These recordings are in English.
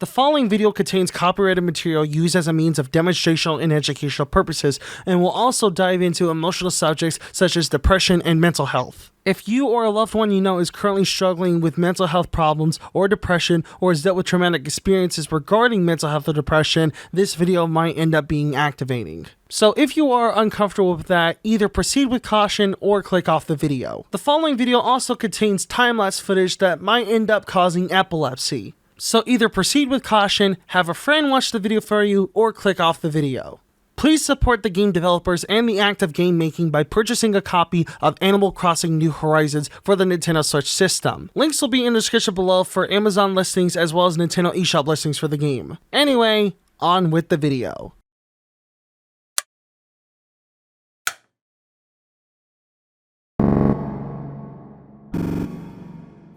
The following video contains copyrighted material used as a means of demonstrational and educational purposes, and will also dive into emotional subjects such as depression and mental health. If you or a loved one you know is currently struggling with mental health problems or depression, or has dealt with traumatic experiences regarding mental health or depression, this video might end up being activating. So if you are uncomfortable with that, either proceed with caution or click off the video. The following video also contains time-lapse footage that might end up causing epilepsy. So either proceed with caution, have a friend watch the video for you, or click off the video. Please support the game developers and the act of game making by purchasing a copy of Animal Crossing New Horizons for the Nintendo Switch system. Links will be in the description below for Amazon listings as well as Nintendo eShop listings for the game. Anyway, on with the video.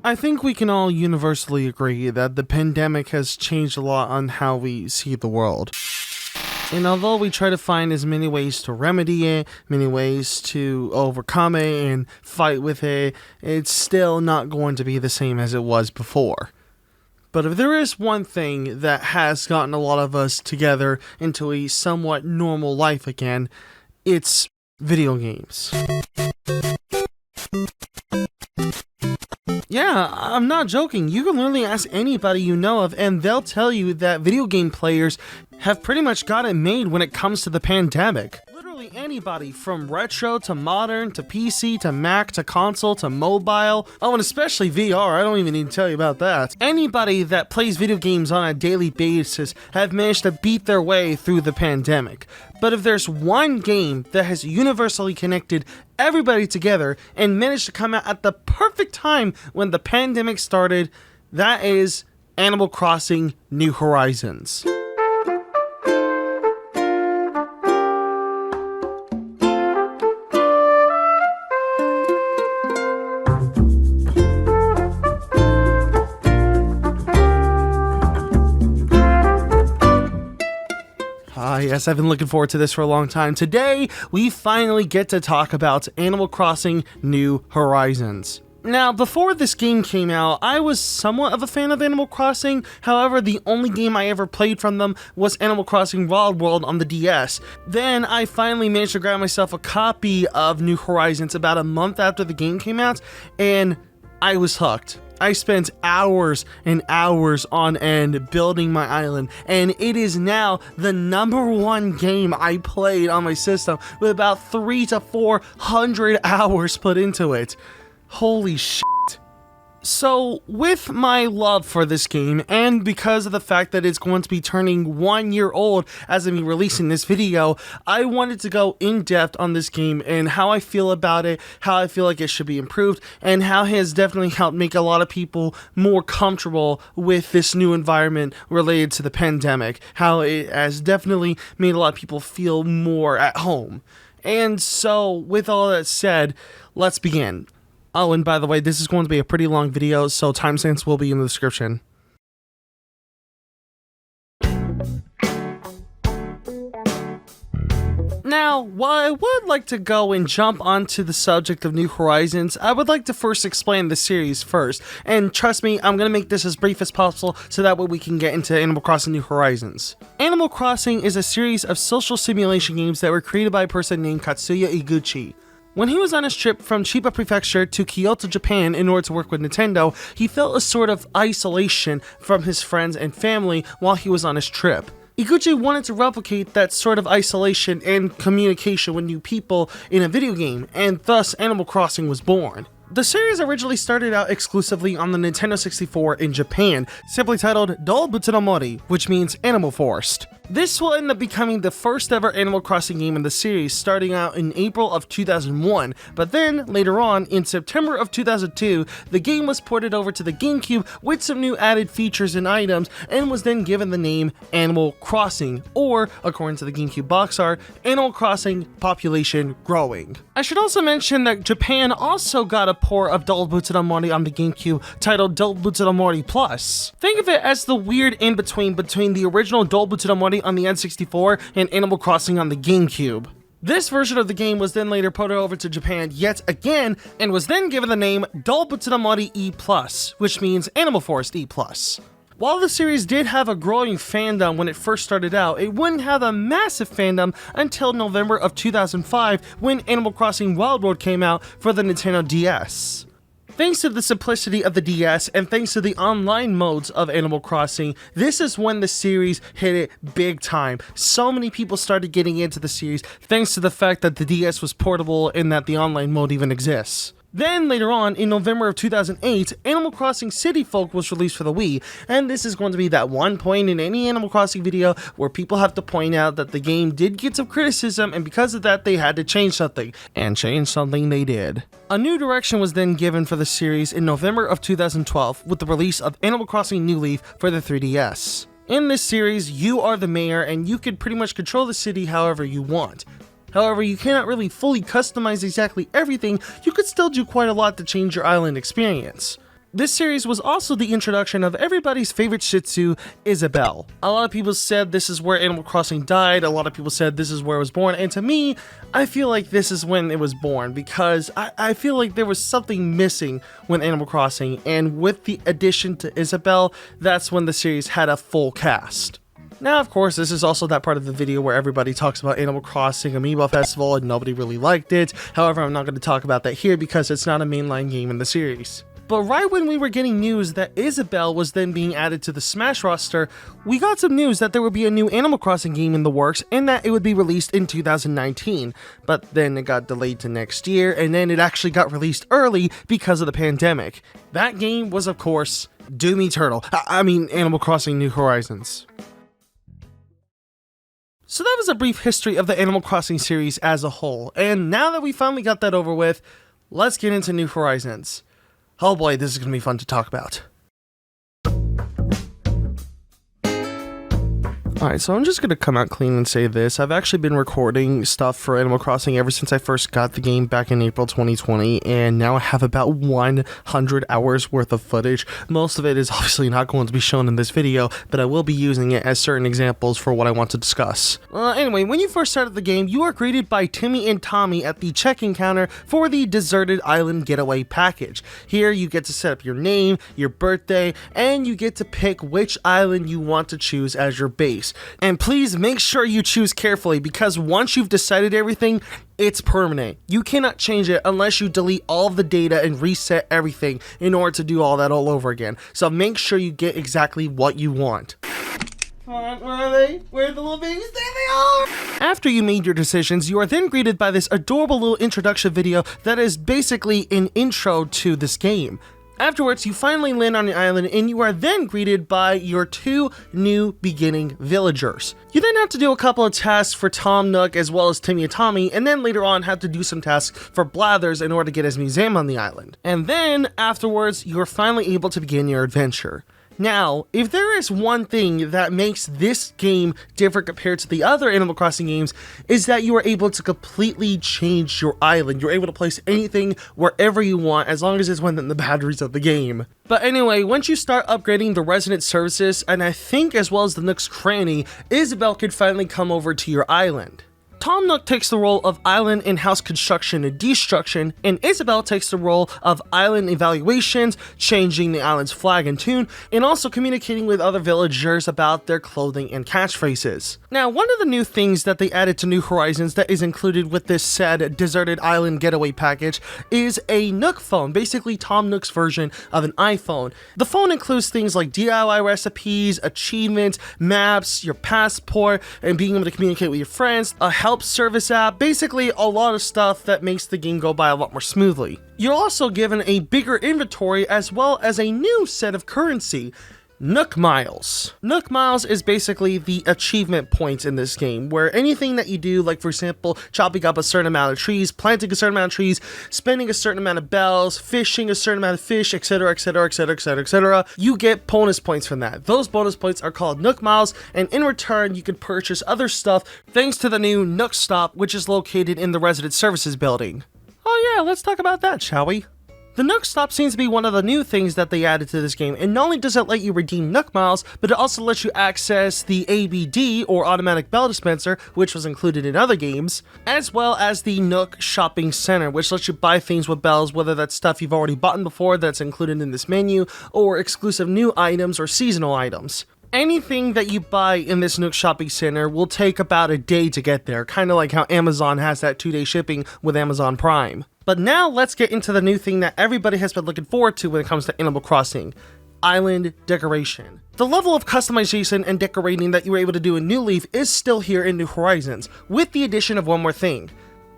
I think we can all universally agree that the pandemic has changed a lot on how we see the world. And although we try to find as many ways to remedy it, many ways to overcome it and fight with it, it's still not going to be the same as it was before. But if there is one thing that has gotten a lot of us together into a somewhat normal life again, it's video games. Yeah, I'm not joking. You can literally ask anybody you know of and they'll tell you that video game players have pretty much got it made when it comes to the pandemic. Literally anybody, from retro to modern to PC to Mac to console to mobile. Oh, and especially VR, I don't even need to tell you about that. Anybody that plays video games on a daily basis have managed to beat their way through the pandemic. But if there's one game that has universally connected everybody together and managed to come out at the perfect time when the pandemic started, that is Animal Crossing New Horizons. Yes, I've been looking forward to this for a long time. Today, we finally get to talk about Animal Crossing New Horizons. Now, before this game came out, I was somewhat of a fan of Animal Crossing. However, the only game I ever played from them was Animal Crossing Wild World on the DS. Then, I finally managed to grab myself a copy of New Horizons about a month after the game came out, and I was hooked. I spent hours and hours on end building my island, and it is now the #1 game I played on my system with about 300 to 400 hours put into it. Holy shit. So, with my love for this game, and because of the fact that it's going to be turning 1 year old as I'm releasing this video, I wanted to go in depth on this game and how I feel about it, how I feel like it should be improved, and how it has definitely helped make a lot of people more comfortable with this new environment related to the pandemic, how it has definitely made a lot of people feel more at home. And so, with all that said, let's begin. Oh, and by the way, this is going to be a pretty long video, so timestamps will be in the description. Now, while I would like to go and jump onto the subject of New Horizons, I would like to first explain the series first. And trust me, I'm going to make this as brief as possible so that way we can get into Animal Crossing New Horizons. Animal Crossing is a series of social simulation games that were created by a person named Katsuya Iguchi. When he was on his trip from Chiba Prefecture to Kyoto, Japan in order to work with Nintendo, he felt a sort of isolation from his friends and family while he was on his trip. Iguchi wanted to replicate that sort of isolation and communication with new people in a video game, and thus Animal Crossing was born. The series originally started out exclusively on the Nintendo 64 in Japan, simply titled Dolbutsu no Mori, which means Animal Forest. This will end up becoming the first ever Animal Crossing game in the series, starting out in April of 2001, but then, later on, in September of 2002, the game was ported over to the GameCube with some new added features and items, and was then given the name Animal Crossing, or, according to the GameCube box art, Animal Crossing Population Growing. I should also mention that Japan also got a port of Dolbutsu no Mori on the GameCube, titled Dolbutsu no Mori Plus. Think of it as the weird in-between between the original Dolbutsu no Mori on the N64 and Animal Crossing on the GameCube. This version of the game was then later ported over to Japan yet again, and was then given the name Dolbutsu no Mori E+, which means Animal Forest E+. While the series did have a growing fandom when it first started out, it wouldn't have a massive fandom until November of 2005 when Animal Crossing Wild World came out for the Nintendo DS. Thanks to the simplicity of the DS and thanks to the online modes of Animal Crossing, this is when the series hit it big time. So many people started getting into the series thanks to the fact that the DS was portable and that the online mode even exists. Then later on, in November of 2008, Animal Crossing City Folk was released for the Wii, and this is going to be that one point in any Animal Crossing video where people have to point out that the game did get some criticism, and because of that they had to change something, and change something they did. A new direction was then given for the series in November of 2012 with the release of Animal Crossing New Leaf for the 3DS. In this series, you are the mayor and you can pretty much control the city however you want. However, you cannot really fully customize exactly everything, you could still do quite a lot to change your island experience. This series was also the introduction of everybody's favorite Shih Tzu, Isabelle. A lot of people said this is where Animal Crossing died, a lot of people said this is where it was born, and to me, I feel like this is when it was born, because I feel like there was something missing with Animal Crossing, and with the addition to Isabelle, that's when the series had a full cast. Now, of course, this is also that part of the video where everybody talks about Animal Crossing Amiibo Festival and nobody really liked it. However, I'm not going to talk about that here because it's not a mainline game in the series. But right when we were getting news that Isabelle was then being added to the Smash roster, we got some news that there would be a new Animal Crossing game in the works and that it would be released in 2019. But then it got delayed to next year, and then it actually got released early because of the pandemic. That game was, of course, Doom Eternal. Animal Crossing New Horizons. So that was a brief history of the Animal Crossing series as a whole, and now that we finally got that over with, let's get into New Horizons. Oh boy, this is going to be fun to talk about. Alright, so I'm just going to come out clean and say this. I've actually been recording stuff for Animal Crossing ever since I first got the game back in April 2020, and now I have about 100 hours worth of footage. Most of it is obviously not going to be shown in this video, but I will be using it as certain examples for what I want to discuss. Anyway, when you first started the game, you are greeted by Timmy and Tommy at the check-in counter for the Deserted Island Getaway package. Here you get to set up your name, your birthday, and you get to pick which island you want to choose as your base. And please make sure you choose carefully, because once you've decided everything, it's permanent. You cannot change it unless you delete all of the data and reset everything in order to do all that all over again. So make sure you get exactly what you want. Come on, where are they? Where are the little babies? There they are! After you made your decisions, you are then greeted by this adorable little introduction video that is basically an intro to this game. Afterwards, you finally land on the island and you are then greeted by your 2 new beginning villagers. You then have to do a couple of tasks for Tom Nook as well as Timmy and Tommy, and then later on have to do some tasks for Blathers in order to get his museum on the island. And then, afterwards, you are finally able to begin your adventure. Now, if there is one thing that makes this game different compared to the other Animal Crossing games, is that you are able to completely change your island. You're able to place anything wherever you want, as long as it's within the boundaries of the game. But anyway, once you start upgrading the resident services, and I think as well as the Nook's Cranny, Isabelle could finally come over to your island. Tom Nook takes the role of island and house construction and destruction, and Isabelle takes the role of island evaluations, changing the island's flag and tune, and also communicating with other villagers about their clothing and catchphrases. Now, one of the new things that they added to New Horizons that is included with this said Deserted Island Getaway package is a Nook phone, basically Tom Nook's version of an iPhone. The phone includes things like DIY recipes, achievements, maps, your passport, and being able to communicate with your friends, a help service app, basically a lot of stuff that makes the game go by a lot more smoothly. You're also given a bigger inventory as well as a new set of currency, Nook Miles. Nook Miles is basically the achievement points in this game, where anything that you do, like for example, chopping up a certain amount of trees, planting a certain amount of trees, spending a certain amount of bells, fishing a certain amount of fish, etc, etc, etc, etc, etc, you get bonus points from that. Those bonus points are called Nook Miles, and in return, you can purchase other stuff thanks to the new Nook Stop, which is located in the Resident Services building. Oh yeah, let's talk about that, shall we? The Nook Stop seems to be one of the new things that they added to this game, and not only does it let you redeem Nook Miles, but it also lets you access the ABD, or Automatic Bell Dispenser, which was included in other games, as well as the Nook Shopping Center, which lets you buy things with bells, whether that's stuff you've already bought before that's included in this menu, or exclusive new items or seasonal items. Anything that you buy in this Nook Shopping Center will take about a day to get there, kind of like how Amazon has that 2-day shipping with Amazon Prime. But now let's get into the new thing that everybody has been looking forward to when it comes to Animal Crossing: island decoration. The level of customization and decorating that you were able to do in New Leaf is still here in New Horizons, with the addition of one more thing: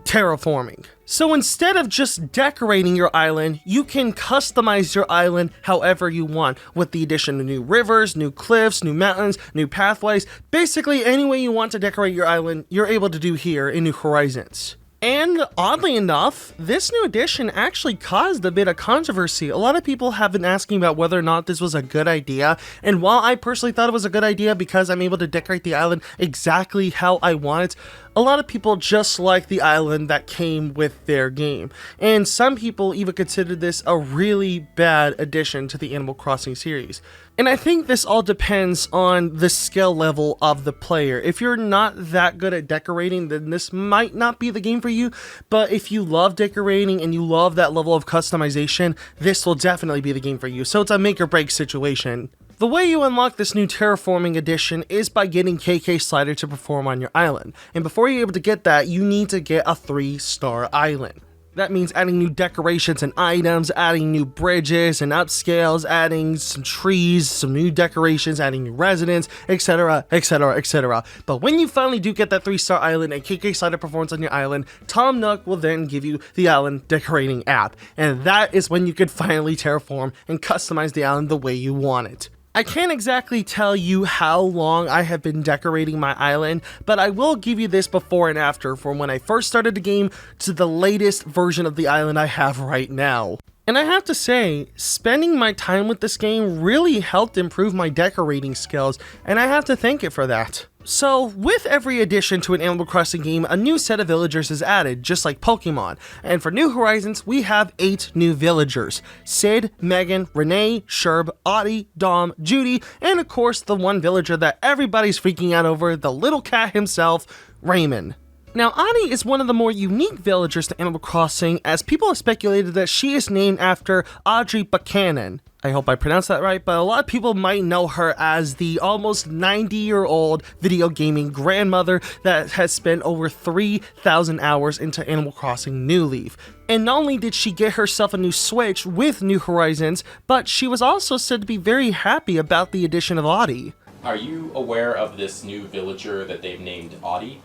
terraforming. So instead of just decorating your island, you can customize your island however you want, with the addition of new rivers, new cliffs, new mountains, new pathways. Basically, any way you want to decorate your island, you're able to do here in New Horizons. And oddly enough, this new addition actually caused a bit of controversy. A lot of people have been asking about whether or not this was a good idea, and while I personally thought it was a good idea because I'm able to decorate the island exactly how I want it, a lot of people just like the island that came with their game, and some people even considered this a really bad addition to the Animal Crossing series. And I think this all depends on the skill level of the player. If you're not that good at decorating, then this might not be the game for you, but if you love decorating and you love that level of customization, this will definitely be the game for you. So it's a make or break situation. The way you unlock this new terraforming edition is by getting KK Slider to perform on your island. And before you're able to get that, you need to get a 3-star island. That means adding new decorations and items, adding new bridges and upscales, adding some trees, some new decorations, adding new residents, etc, etc, etc. But when you finally do get that 3-star island and KK Slider performs on your island, Tom Nook will then give you the island decorating app. And that is when you can finally terraform and customize the island the way you want it. I can't exactly tell you how long I have been decorating my island, but I will give you this before and after from when I first started the game to the latest version of the island I have right now. And I have to say, spending my time with this game really helped improve my decorating skills, and I have to thank it for that. So, with every addition to an Animal Crossing game, a new set of villagers is added, just like Pokemon. And for New Horizons, we have 8 new villagers: Sid, Megan, Renee, Sherb, Audie, Dom, Judy, and of course the one villager that everybody's freaking out over, the little cat himself, Raymond. Now, Audie is one of the more unique villagers to Animal Crossing, as people have speculated that she is named after Audrey Buchanan. I hope I pronounced that right, but a lot of people might know her as the almost 90-year-old video gaming grandmother that has spent over 3,000 hours into Animal Crossing New Leaf. And not only did she get herself a new Switch with New Horizons, but she was also said to be very happy about the addition of Audie. Are you aware of this new villager that they've named Audie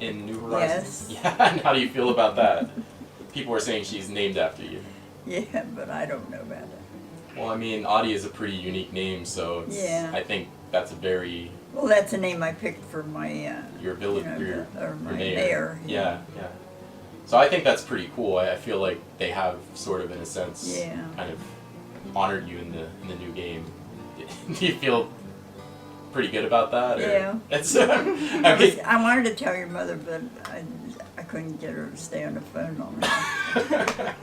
in New Horizons? Yes. Yeah, and how do you feel about that? People are saying she's named after you. Yeah, but I don't know about it. Well, I mean, Audie is a pretty unique name, so it's, Yeah. I think that's a very... Well, that's a name I picked for my, Your village, or my your mayor. Yeah, yeah. So I think that's pretty cool. I feel like they have sort of, in a sense, Yeah. kind of honored you in the new game. Do you feel pretty good about that? Or? Yeah. It's, okay. I wanted to tell your mother, but I couldn't get her to stay on the phone long enough.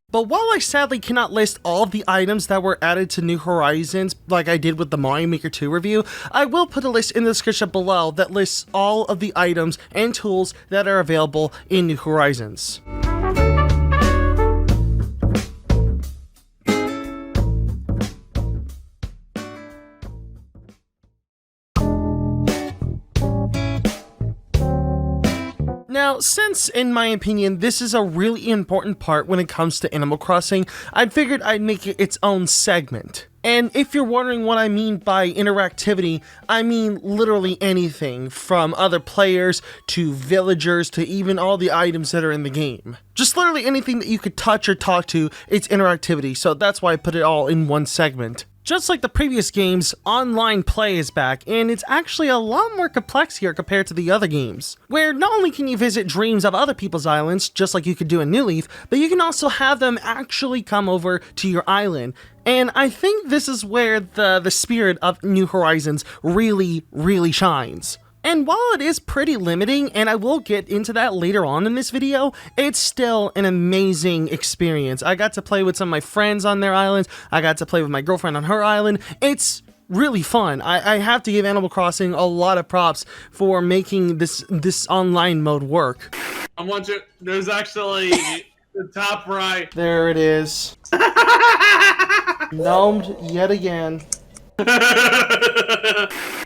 But while I sadly cannot list all of the items that were added to New Horizons like I did with the Mario Maker 2 review, I will put a list in the description below that lists all of the items and tools that are available in New Horizons. Now, since, in my opinion, this is a really important part when it comes to Animal Crossing, I figured I'd make it its own segment. And if you're wondering what I mean by interactivity, I mean literally anything from other players to villagers to even all the items that are in the game. Just literally anything that you could touch or talk to, it's interactivity, so that's why I put it all in one segment. Just like the previous games, online play is back, and it's actually a lot more complex here compared to the other games, where not only can you visit dreams of other people's islands, just like you could do in New Leaf, but you can also have them actually come over to your island. And I think this is where the spirit of New Horizons really shines. And while it is pretty limiting, and I will get into that later on in this video, it's still an amazing experience. I got to play with some of my friends on their islands, I got to play with my girlfriend on her island. It's really fun. I have to give Animal Crossing a lot of props for making this online mode work. I want you. There's actually the top right. There it is. Gnomed yet again.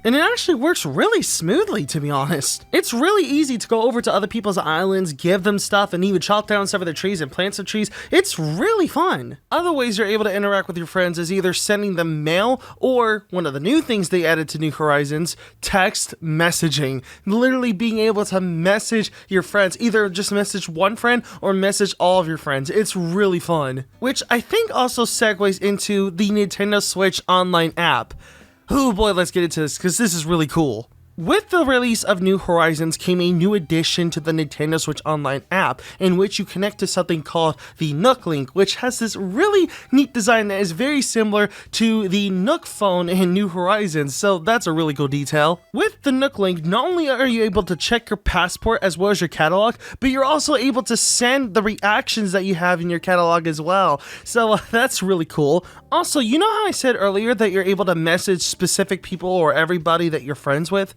And it actually works really smoothly, to be honest. It's really easy to go over to other people's islands, give them stuff, and even chop down some of their trees and plant some trees. It's really fun. Other ways you're able to interact with your friends is either sending them mail, or one of the new things they added to New Horizons, text messaging. Literally being able to message your friends, either just message one friend or message all of your friends. It's really fun. Which I think also segues into the Nintendo Switch online app. Oh boy, let's get into this, because this is really cool. With the release of New Horizons came a new addition to the Nintendo Switch Online app, in which you connect to something called the Nook Link, which has this really neat design that is very similar to the Nook phone in New Horizons, so that's a really cool detail. With the Nook Link, not only are you able to check your passport as well as your catalog, but you're also able to send the reactions that you have in your catalog as well, so that's really cool. Also, you know how I said earlier that you're able to message specific people or everybody that you're friends with?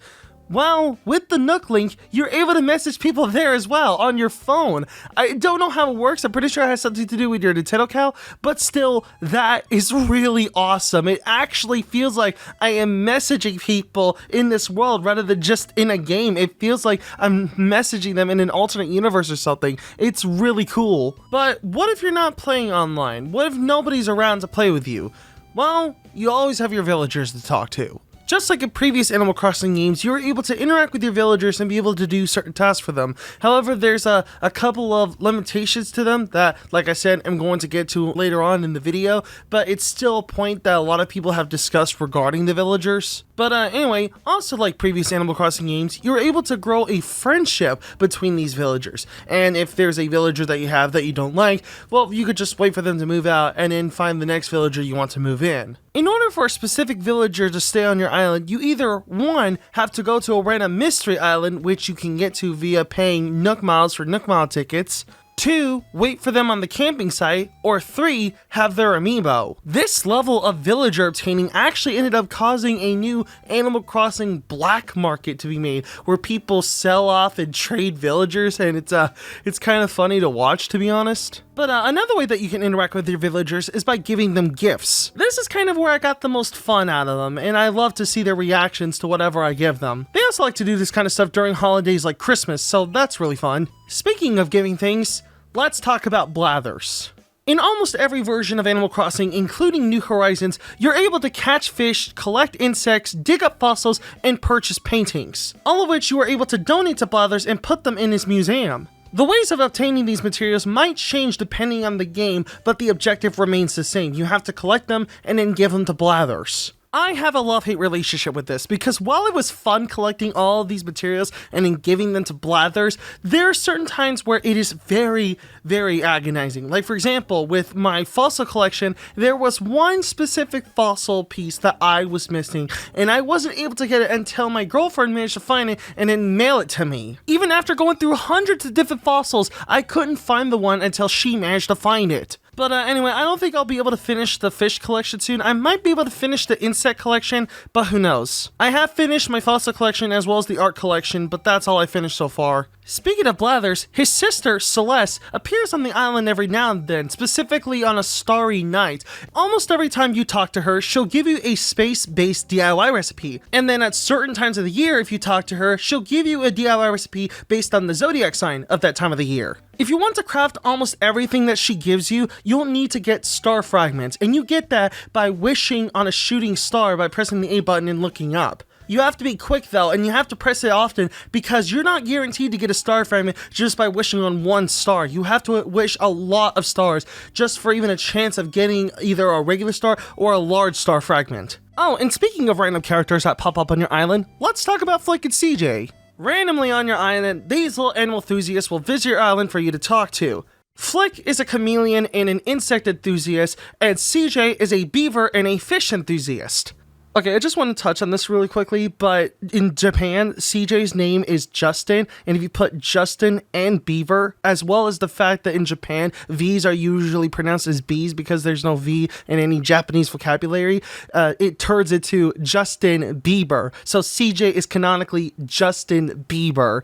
Well, with the Nook Link, you're able to message people there as well, on your phone. I don't know how it works, I'm pretty sure it has something to do with your Nintendo account, but still, that is really awesome. It actually feels like I am messaging people in this world rather than just in a game. It feels like I'm messaging them in an alternate universe or something. It's really cool. But what if you're not playing online? What if nobody's around to play with you? Well, you always have your villagers to talk to. Just like in previous Animal Crossing games, you're able to interact with your villagers and be able to do certain tasks for them. However, there's a couple of limitations to them that, like I said, I'm going to get to later on in the video, but it's still a point that a lot of people have discussed regarding the villagers. But anyway, also like previous Animal Crossing games, you're able to grow a friendship between these villagers. And if there's a villager that you have that you don't like, well, you could just wait for them to move out and then find the next villager you want to move in. In order for a specific villager to stay on your island, you either, one, have to go to a random mystery island, which you can get to via paying Nook Miles for Nook Mile tickets, 2, wait for them on the camping site, or 3, have their amiibo. This level of villager obtaining actually ended up causing a new Animal Crossing black market to be made, where people sell off and trade villagers, and it's kind of funny to watch, to be honest. But another way that you can interact with your villagers is by giving them gifts. This is kind of where I got the most fun out of them, and I love to see their reactions to whatever I give them. They also like to do this kind of stuff during holidays like Christmas, so that's really fun. Speaking of giving things, let's talk about blathers. In almost every version of Animal Crossing, including New Horizons, you're able to catch fish, collect insects, dig up fossils, and purchase paintings. All of which you are able to donate to Blathers and put them in his museum. The ways of obtaining these materials might change depending on the game, but the objective remains the same. You have to collect them and then give them to Blathers. I have a love-hate relationship with this, because while it was fun collecting all of these materials and then giving them to Blathers, there are certain times where it is very, very agonizing. Like, for example, with my fossil collection, there was one specific fossil piece that I was missing, and I wasn't able to get it until my girlfriend managed to find it and then mail it to me. Even after going through hundreds of different fossils, I couldn't find the one until she managed to find it. But anyway, I don't think I'll be able to finish the fish collection soon. I might be able to finish the insect collection, but who knows. I have finished my fossil collection as well as the art collection, but that's all I finished so far. Speaking of Blathers, his sister, Celeste, appears on the island every now and then, specifically on a starry night. Almost every time you talk to her, she'll give you a space-based DIY recipe. And then at certain times of the year, if you talk to her, she'll give you a DIY recipe based on the zodiac sign of that time of the year. If you want to craft almost everything that she gives you, you'll need to get star fragments, and you get that by wishing on a shooting star by pressing the A button and looking up. You have to be quick though, and you have to press it often, because you're not guaranteed to get a star fragment just by wishing on one star. You have to wish a lot of stars just for even a chance of getting either a regular star or a large star fragment. Oh, and speaking of random characters that pop up on your island, let's talk about Flick and CJ. Randomly on your island, these little animal enthusiasts will visit your island for you to talk to. Flick is a chameleon and an insect enthusiast, and CJ is a beaver and a fish enthusiast. Okay, I just want to touch on this really quickly, but in Japan, CJ's name is Justin, and if you put Justin and Beaver, as well as the fact that in Japan, V's are usually pronounced as B's because there's no V in any Japanese vocabulary, it turns into Justin Bieber. So CJ is canonically Justin Bieber.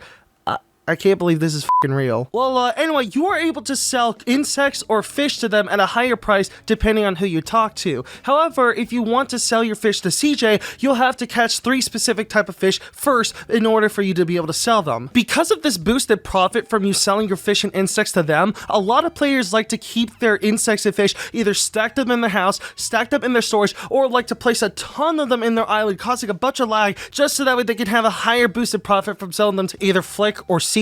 I can't believe this is f***ing real. Well, anyway, you are able to sell insects or fish to them at a higher price depending on who you talk to. However, if you want to sell your fish to CJ, you'll have to catch 3 specific type of fish first in order for you to be able to sell them. Because of this boosted profit from you selling your fish and insects to them, a lot of players like to keep their insects and fish either stacked up in their house, stacked up in their storage, or like to place a ton of them in their island, causing a bunch of lag, just so that way they can have a higher boosted profit from selling them to either Flick or CJ.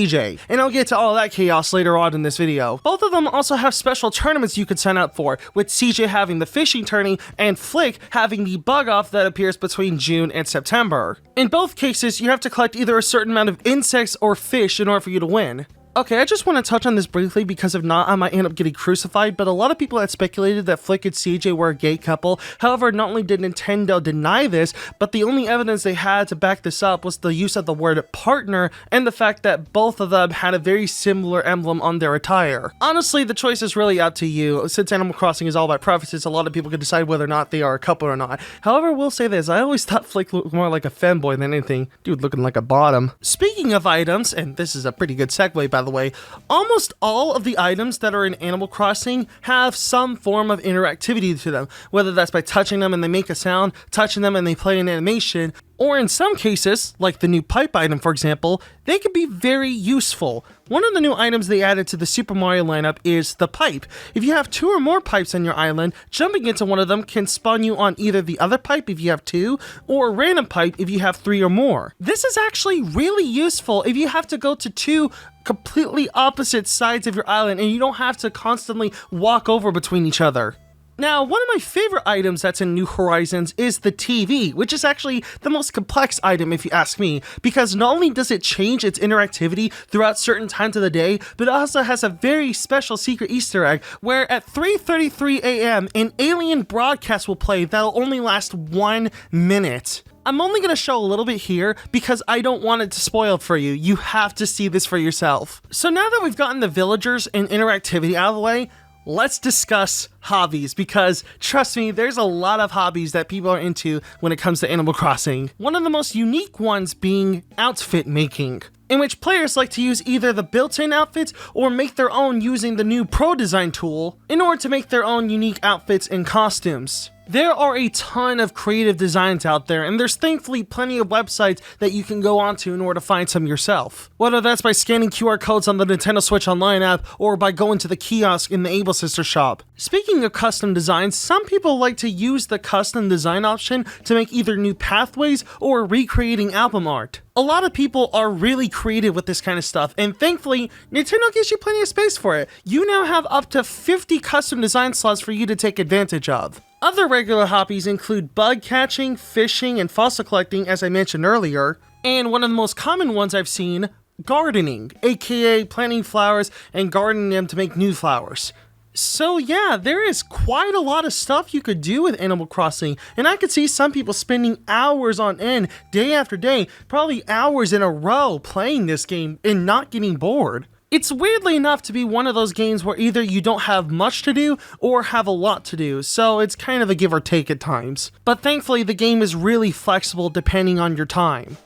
And I'll get to all that chaos later on in this video. Both of them also have special tournaments you can sign up for, with CJ having the fishing tourney and Flick having the bug off that appears between June and September. In both cases, you have to collect either a certain amount of insects or fish in order for you to win. Okay, I just want to touch on this briefly because if not, I might end up getting crucified, but a lot of people had speculated that Flick and CJ were a gay couple. However, not only did Nintendo deny this, but the only evidence they had to back this up was the use of the word partner and the fact that both of them had a very similar emblem on their attire. Honestly, the choice is really up to you. Since Animal Crossing is all about preferences, a lot of people can decide whether or not they are a couple or not. However, we'll say this, I always thought Flick looked more like a femboy than anything. Dude looking like a bottom. Speaking of items, and this is a pretty good segue by the way, almost all of the items that are in Animal Crossing have some form of interactivity to them, whether that's by touching them and they make a sound, touching them and they play an animation, or in some cases, like the new pipe item for example, they can be very useful. One of the new items they added to the Super Mario lineup is the pipe. If you have 2 or more pipes on your island, jumping into one of them can spawn you on either the other pipe if you have 2, or a random pipe if you have 3 or more. This is actually really useful if you have to go to 2 completely opposite sides of your island and you don't have to constantly walk over between each other. Now, one of my favorite items that's in New Horizons is the TV, which is actually the most complex item if you ask me, because not only does it change its interactivity throughout certain times of the day, but it also has a very special secret Easter egg, where at 3:33 a.m. an alien broadcast will play that'll only last 1 minute. I'm only going to show a little bit here because I don't want it to spoil it for you. You have to see this for yourself. So now that we've gotten the villagers and interactivity out of the way, let's discuss hobbies, because trust me, there's a lot of hobbies that people are into when it comes to Animal Crossing. One of the most unique ones being outfit making, in which players like to use either the built-in outfits or make their own using the new Pro Design tool in order to make their own unique outfits and costumes. There are a ton of creative designs out there, and there's thankfully plenty of websites that you can go onto in order to find some yourself. Whether that's by scanning QR codes on the Nintendo Switch Online app, or by going to the kiosk in the Able Sister shop. Speaking of custom designs, some people like to use the custom design option to make either new pathways or recreating album art. A lot of people are really creative with this kind of stuff, and thankfully, Nintendo gives you plenty of space for it. You now have up to 50 custom design slots for you to take advantage of. Other regular hobbies include bug catching, fishing, and fossil collecting, as I mentioned earlier. And one of the most common ones I've seen, gardening, aka planting flowers and gardening them to make new flowers. So yeah, there is quite a lot of stuff you could do with Animal Crossing, and I could see some people spending hours on end, day after day, probably hours in a row playing this game and not getting bored. It's weirdly enough to be one of those games where either you don't have much to do or have a lot to do, so it's kind of a give or take at times. But thankfully the game is really flexible depending on your time.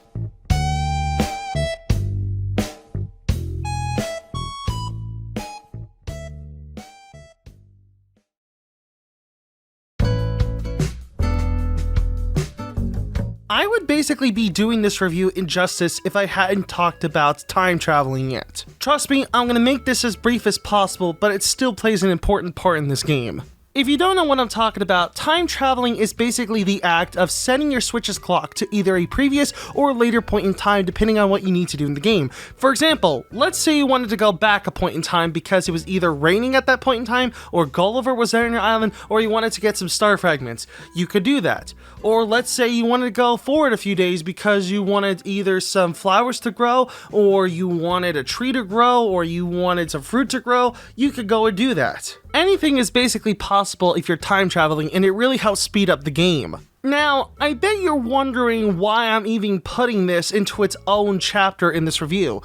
I would basically be doing this review injustice if I hadn't talked about time traveling yet. Trust me, I'm going to make this as brief as possible, but it still plays an important part in this game. If you don't know what I'm talking about, time traveling is basically the act of setting your Switch's clock to either a previous or later point in time depending on what you need to do in the game. For example, let's say you wanted to go back a point in time because it was either raining at that point in time, or Gulliver was there on your island, or you wanted to get some star fragments. You could do that. Or let's say you wanted to go forward a few days because you wanted either some flowers to grow, or you wanted a tree to grow, or you wanted some fruit to grow. You could go and do that. Anything is basically possible if you're time traveling, and it really helps speed up the game. Now, I bet you're wondering why I'm even putting this into its own chapter in this review.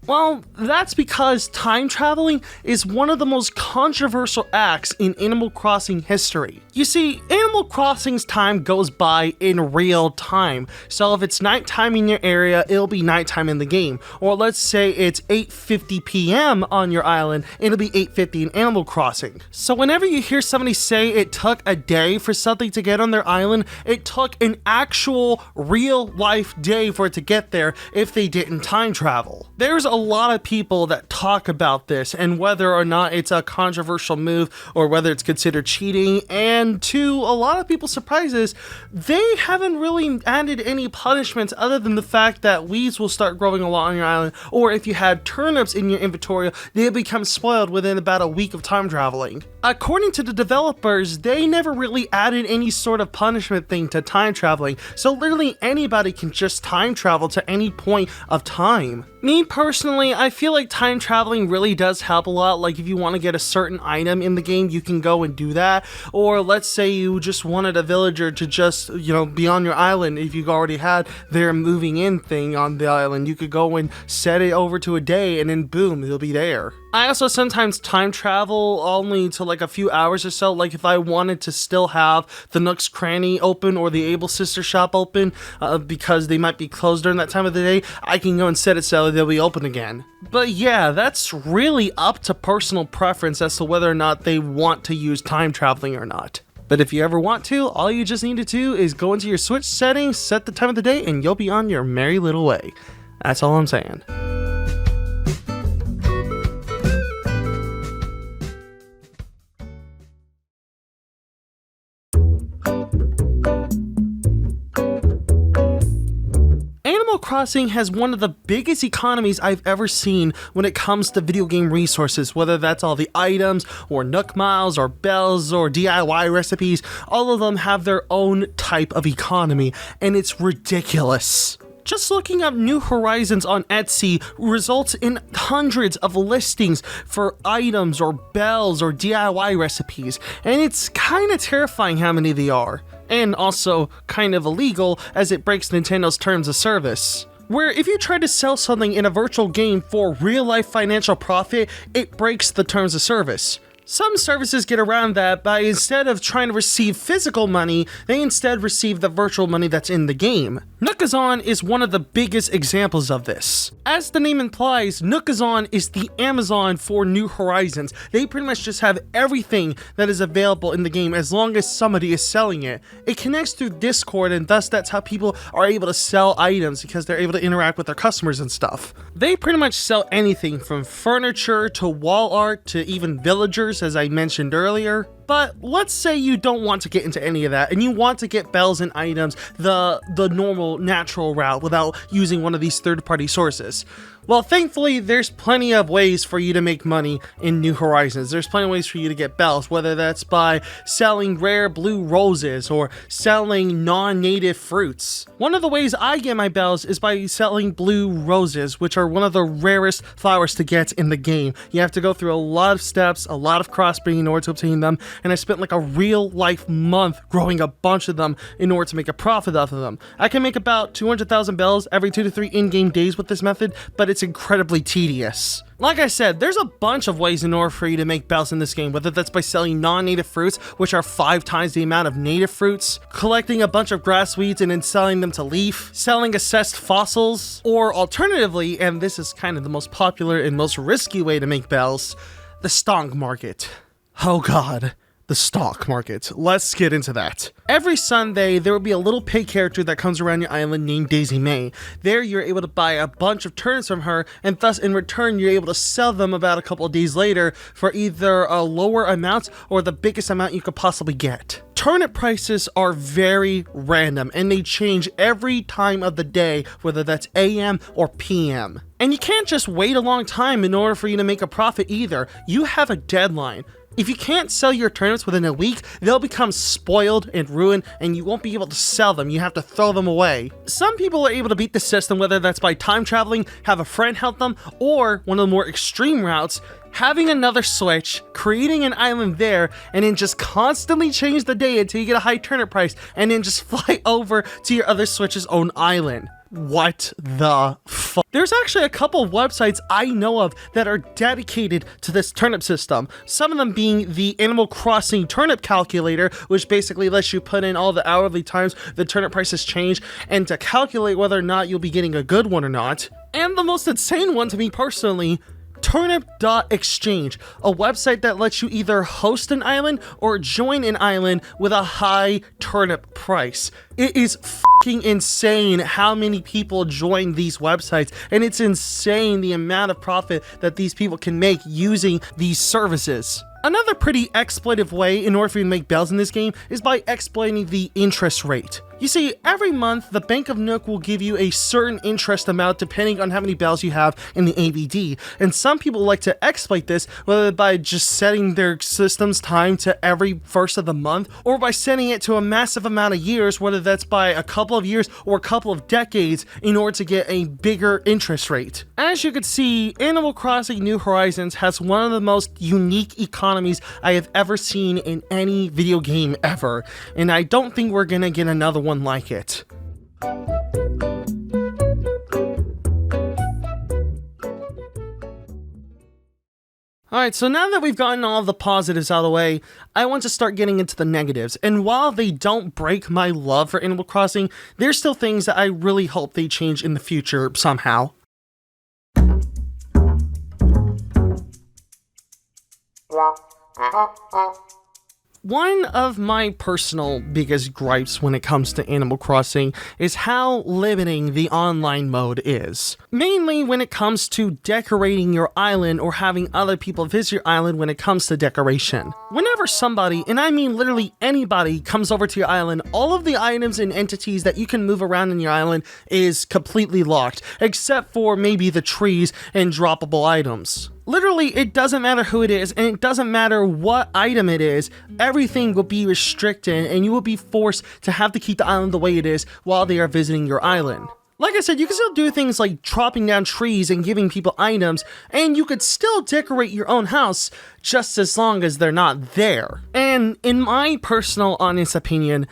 Well, that's because time traveling is one of the most controversial acts in Animal Crossing history. You see, Animal Crossing's time goes by in real time, so if it's nighttime in your area, it'll be nighttime in the game. Or let's say it's 8:50 p.m. on your island, it'll be 8:50 in Animal Crossing. So whenever you hear somebody say it took a day for something to get on their island, it took an actual real life day for it to get there if they didn't time travel. There's a lot of people that talk about this and whether or not it's a controversial move or whether it's considered cheating, and to a lot of people's surprises, they haven't really added any punishments other than the fact that weeds will start growing a lot on your island, or if you had turnips in your inventory, they become spoiled within about a week of time traveling. According to the developers, they never really added any sort of punishment thing to time traveling, so literally anybody can just time travel to any point of time. Me personally, I feel like time traveling really does help a lot. Like if you want to get a certain item in the game, you can go and do that. Or let's say you just wanted a villager to just, be on your island. If you already had their moving in thing on the island, you could go and set it over to a day and then boom, it'll be there. I also sometimes time travel only to like a few hours or so. Like if I wanted to still have the Nook's Cranny open or the Able Sister shop open because they might be closed during that time of the day, I can go and set it so they'll be open again. But yeah, that's really up to personal preference as to whether or not they want to use time traveling or not. But if you ever want to, all you just need to do is go into your Switch settings, set the time of the day, and you'll be on your merry little way. That's all I'm saying. Animal Crossing has one of the biggest economies I've ever seen when it comes to video game resources, whether that's all the items, or Nook Miles, or bells, or DIY recipes. All of them have their own type of economy, and it's ridiculous. Just looking up New Horizons on Etsy results in hundreds of listings for items or bells or DIY recipes, and it's kind of terrifying how many they are. And also kind of illegal as it breaks Nintendo's terms of service. Where if you try to sell something in a virtual game for real-life financial profit, it breaks the terms of service. Some services get around that by instead of trying to receive physical money, they instead receive the virtual money that's in the game. Nookazon is one of the biggest examples of this. As the name implies, Nookazon is the Amazon for New Horizons. They pretty much just have everything that is available in the game as long as somebody is selling it. It connects through Discord, and thus that's how people are able to sell items because they're able to interact with their customers and stuff. They pretty much sell anything from furniture to wall art to even villagers, as I mentioned earlier. But let's say you don't want to get into any of that and you want to get bells and items the normal, natural route without using one of these third-party sources. Well, thankfully, there's plenty of ways for you to make money in New Horizons. There's plenty of ways for you to get bells, whether that's by selling rare blue roses or selling non-native fruits. One of the ways I get my bells is by selling blue roses, which are one of the rarest flowers to get in the game. You have to go through a lot of steps, a lot of crossbreeding in order to obtain them, and I spent like a real life month growing a bunch of them in order to make a profit off of them. I can make about 200,000 bells every 2 to 3 in-game days with this method, but it's incredibly tedious. Like I said, there's a bunch of ways in order for you to make bells in this game, whether that's by selling non-native fruits, which are 5 times the amount of native fruits, collecting a bunch of grass weeds and then selling them to Leaf, selling assessed fossils, or alternatively, and this is kind of the most popular and most risky way to make bells, the stock market. Oh god. The stock market. Let's get into that. Every Sunday, there will be a little pig character that comes around your island named Daisy May. There, you're able to buy a bunch of turnips from her, and thus, in return, you're able to sell them about a couple of days later for either a lower amount or the biggest amount you could possibly get. Turnip prices are very random, and they change every time of the day, whether that's AM or PM. And you can't just wait a long time in order for you to make a profit either. You have a deadline. If you can't sell your turnips within a week, they'll become spoiled and ruined, and you won't be able to sell them. You have to throw them away. Some people are able to beat the system, whether that's by time traveling, have a friend help them, or one of the more extreme routes, having another switch, creating an island there, and then just constantly change the day until you get a high turnip price, and then just fly over to your other switch's own island. What the fuck? There's actually a couple of websites I know of that are dedicated to this turnip system. Some of them being the Animal Crossing Turnip Calculator, which basically lets you put in all the hourly times the turnip prices change and to calculate whether or not you'll be getting a good one or not. And the most insane one to me personally, Turnip.exchange, a website that lets you either host an island or join an island with a high turnip price. It is fucking insane how many people join these websites, and it's insane the amount of profit that these people can make using these services. Another pretty exploitive way in order for you to make bells in this game is by exploiting the interest rate. You see, every month, the Bank of Nook will give you a certain interest amount depending on how many bells you have in the ABD, and some people like to exploit this, whether by just setting their system's time to every first of the month, or by setting it to a massive amount of years, whether that's by a couple of years or a couple of decades, in order to get a bigger interest rate. As you can see, Animal Crossing New Horizons has one of the most unique economies I have ever seen in any video game ever, and I don't think we're gonna get another one like it. Alright, so now that we've gotten all the positives out of the way, I want to start getting into the negatives. And while they don't break my love for Animal Crossing, there's still things that I really hope they change in the future somehow. One of my personal biggest gripes when it comes to Animal Crossing is how limiting the online mode is. Mainly when it comes to decorating your island or having other people visit your island when it comes to decoration. Whenever somebody, and I mean literally anybody, comes over to your island, all of the items and entities that you can move around in your island is completely locked, except for maybe the trees and droppable items. Literally, it doesn't matter who it is, and it doesn't matter what item it is, everything will be restricted, and you will be forced to have to keep the island the way it is while they are visiting your island. Like I said, you can still do things like chopping down trees and giving people items, and you could still decorate your own house just as long as they're not there. And in my personal honest opinion,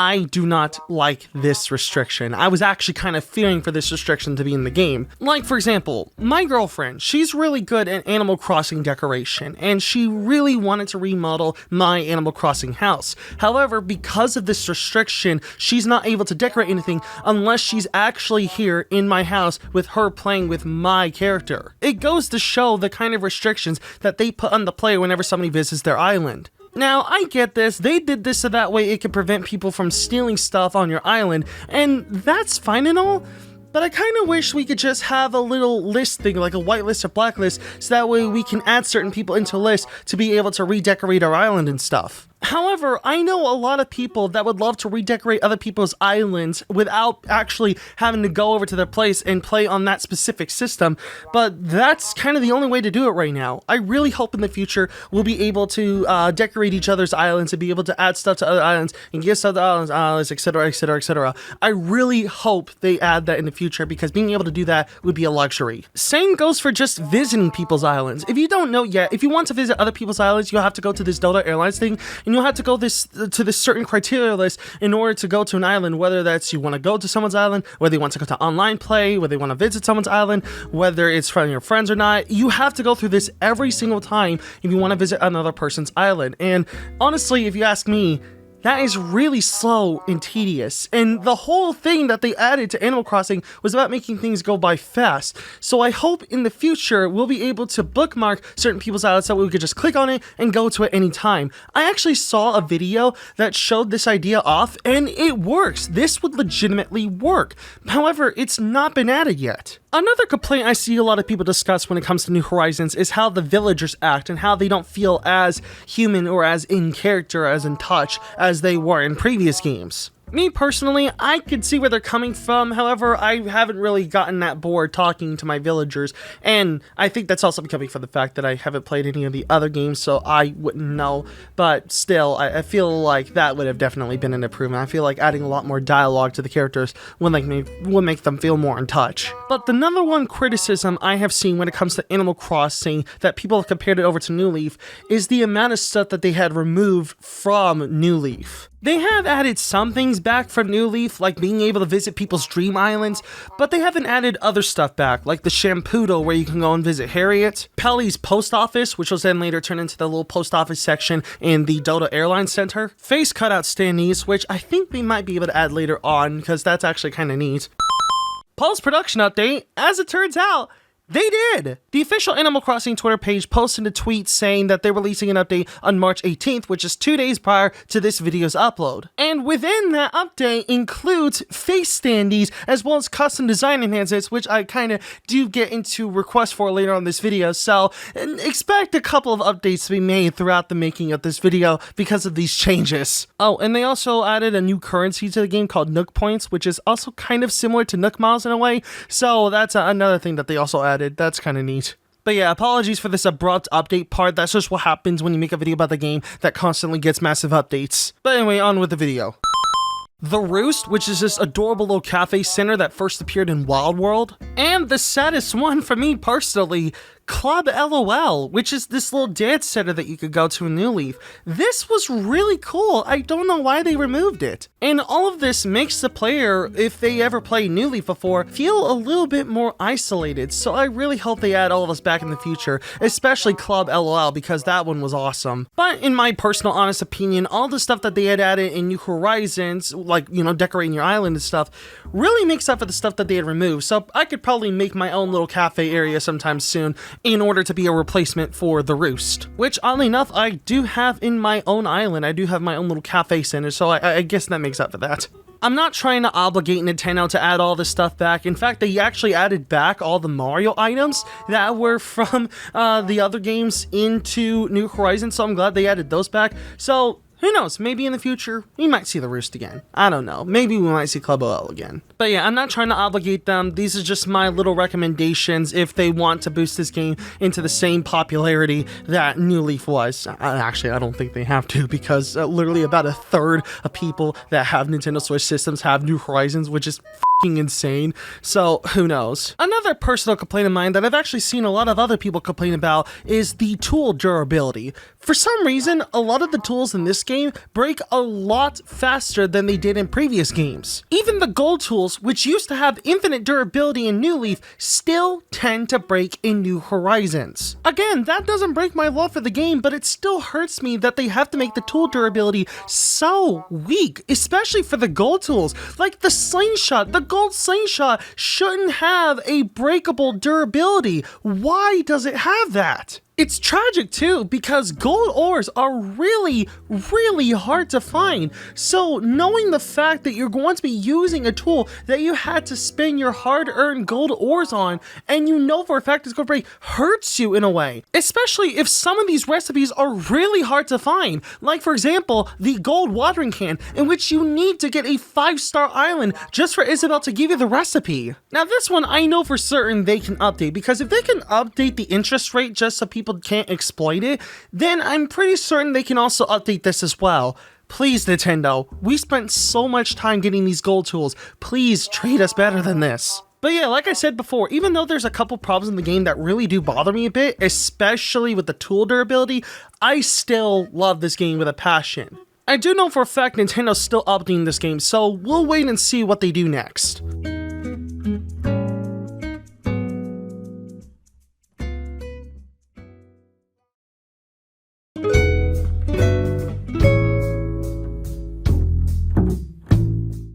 I do not like this restriction. I was actually kind of fearing for this restriction to be in the game. Like, for example, my girlfriend, she's really good at Animal Crossing decoration, and she really wanted to remodel my Animal Crossing house. However, because of this restriction, she's not able to decorate anything unless she's actually here in my house with her playing with my character. It goes to show the kind of restrictions that they put on the player whenever somebody visits their island. Now, I get this, they did this so that way it could prevent people from stealing stuff on your island, and that's fine and all, but I kind of wish we could just have a little list thing, like a whitelist or blacklist, so that way we can add certain people into a list to be able to redecorate our island and stuff. However, I know a lot of people that would love to redecorate other people's islands without actually having to go over to their place and play on that specific system, but that's kind of the only way to do it right now. I really hope in the future we'll be able to decorate each other's islands and be able to add stuff to other islands and give stuff to islands, etc, etc, etc. I really hope they add that in the future because being able to do that would be a luxury. Same goes for just visiting people's islands. If you don't know yet, if you want to visit other people's islands, you'll have to go to this Delta Airlines thing, and you'll have to go to this certain criteria list in order to go to an island, whether that's you want to go to someone's island, whether you want to go to online play, whether you want to visit someone's island, whether it's from your friends or not. You have to go through this every single time if you want to visit another person's island. And honestly, if you ask me, that is really slow and tedious, and the whole thing that they added to Animal Crossing was about making things go by fast. So I hope in the future we'll be able to bookmark certain people's islands so we could just click on it and go to it anytime. I actually saw a video that showed this idea off, and it works. This would legitimately work. However, it's not been added yet. Another complaint I see a lot of people discuss when it comes to New Horizons is how the villagers act and how they don't feel as human or as in character, as in touch, as they were in previous games. Me personally, I could see where they're coming from. However, I haven't really gotten that bored talking to my villagers, and I think that's also coming from the fact that I haven't played any of the other games, so I wouldn't know. But still, I feel like that would have definitely been an improvement. I feel like adding a lot more dialogue to the characters would make them feel more in touch. But the number one criticism I have seen when it comes to Animal Crossing that people have compared it over to New Leaf is the amount of stuff that they had removed from New Leaf. They have added some things back from New Leaf, like being able to visit people's dream islands, but they haven't added other stuff back, like the Shampoodle where you can go and visit Harriet, Pelly's post office, which was then later turned into the little post office section in the Dota Airlines Center, face cutout standees, which I think they might be able to add later on, because that's actually kind of neat. Paul's production update, as it turns out, they did! The official Animal Crossing Twitter page posted a tweet saying that they're releasing an update on March 18th, which is 2 days prior to this video's upload. And within that update includes face standees as well as custom design enhancements, which I kind of do get into requests for later on this video, so expect a couple of updates to be made throughout the making of this video because of these changes. Oh, and they also added a new currency to the game called Nook Points, which is also kind of similar to Nook Miles in a way, so that's another thing that they also added. That's kind of neat. But yeah, apologies for this abrupt update part. That's just what happens when you make a video about the game that constantly gets massive updates. But anyway, on with the video. The Roost, which is this adorable little cafe center that first appeared in Wild World. And the saddest one for me personally, Club LOL, which is this little dance center that you could go to in New Leaf. This was really cool. I don't know why they removed it. And all of this makes the player, if they ever played New Leaf before, feel a little bit more isolated. So I really hope they add all of us back in the future, especially Club LOL, because that one was awesome. But in my personal honest opinion, all the stuff that they had added in New Horizons, like, you know, decorating your island and stuff, really makes up for the stuff that they had removed. So I could probably make my own little cafe area sometime soon in order to be a replacement for the Roost, which oddly enough I do have in my own island. I do have my own little cafe center, so I guess that makes up for that. I'm not trying to obligate Nintendo to add all this stuff back. In fact, they actually added back all the Mario items that were from the other games into New Horizons, so I'm glad they added those back. So who knows, maybe in the future, we might see the Roost again. I don't know, maybe we might see Club OL again. But yeah, I'm not trying to obligate them. These are just my little recommendations if they want to boost this game into the same popularity that New Leaf was. Actually, I don't think they have to, because literally about a third of people that have Nintendo Switch systems have New Horizons, which is insane. So who knows? Another personal complaint of mine that I've actually seen a lot of other people complain about is the tool durability. For some reason, a lot of the tools in this game break a lot faster than they did in previous games. Even the gold tools, which used to have infinite durability in New Leaf, still tend to break in New Horizons. Again, that doesn't break my love for the game, but it still hurts me that they have to make the tool durability so weak, especially for the gold tools. Like the slingshot, the gold slingshot shouldn't have a breakable durability. Why does it have that? It's tragic too, because gold ores are really, really hard to find. So knowing the fact that you're going to be using a tool that you had to spend your hard-earned gold ores on, and you know for a fact it's going to break, hurts you in a way. Especially if some of these recipes are really hard to find. Like for example, the gold watering can, in which you need to get a 5-star island just for Isabelle to give you the recipe. Now this one I know for certain they can update, because if they can update the interest rate just so people can't exploit it, then I'm pretty certain they can also update this as well. Please, Nintendo, we spent so much time getting these gold tools. Please treat us better than this. But yeah, like I said before, even though there's a couple problems in the game that really do bother me a bit, especially with the tool durability, I still love this game with a passion. I do know for a fact Nintendo's still updating this game, so we'll wait and see what they do next.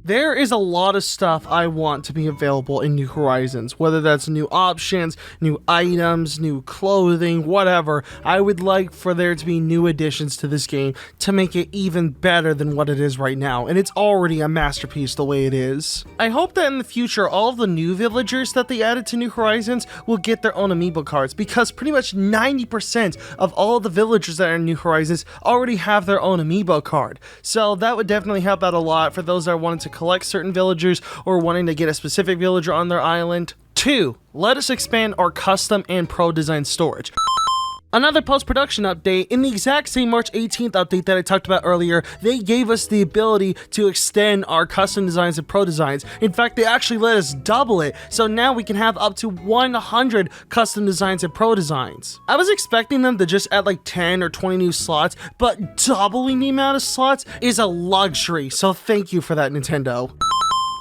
There is a lot of stuff I want to be available in New Horizons, whether that's new options, new items, new clothing, whatever. I would like for there to be new additions to this game to make it even better than what it is right now, and it's already a masterpiece the way it is. I hope that in the future, all of the new villagers that they added to New Horizons will get their own amiibo cards, because pretty much 90% of all of the villagers that are in New Horizons already have their own amiibo card. So that would definitely help out a lot for those that are wanting to collect certain villagers or wanting to get a specific villager on their island. 2. Let us expand our custom and pro design storage. Another post-production update. In the exact same March 18th update that I talked about earlier, they gave us the ability to extend our custom designs and pro designs. In fact, they actually let us double it, so now we can have up to 100 custom designs and pro designs. I was expecting them to just add like 10 or 20 new slots, but doubling the amount of slots is a luxury, so thank you for that, Nintendo.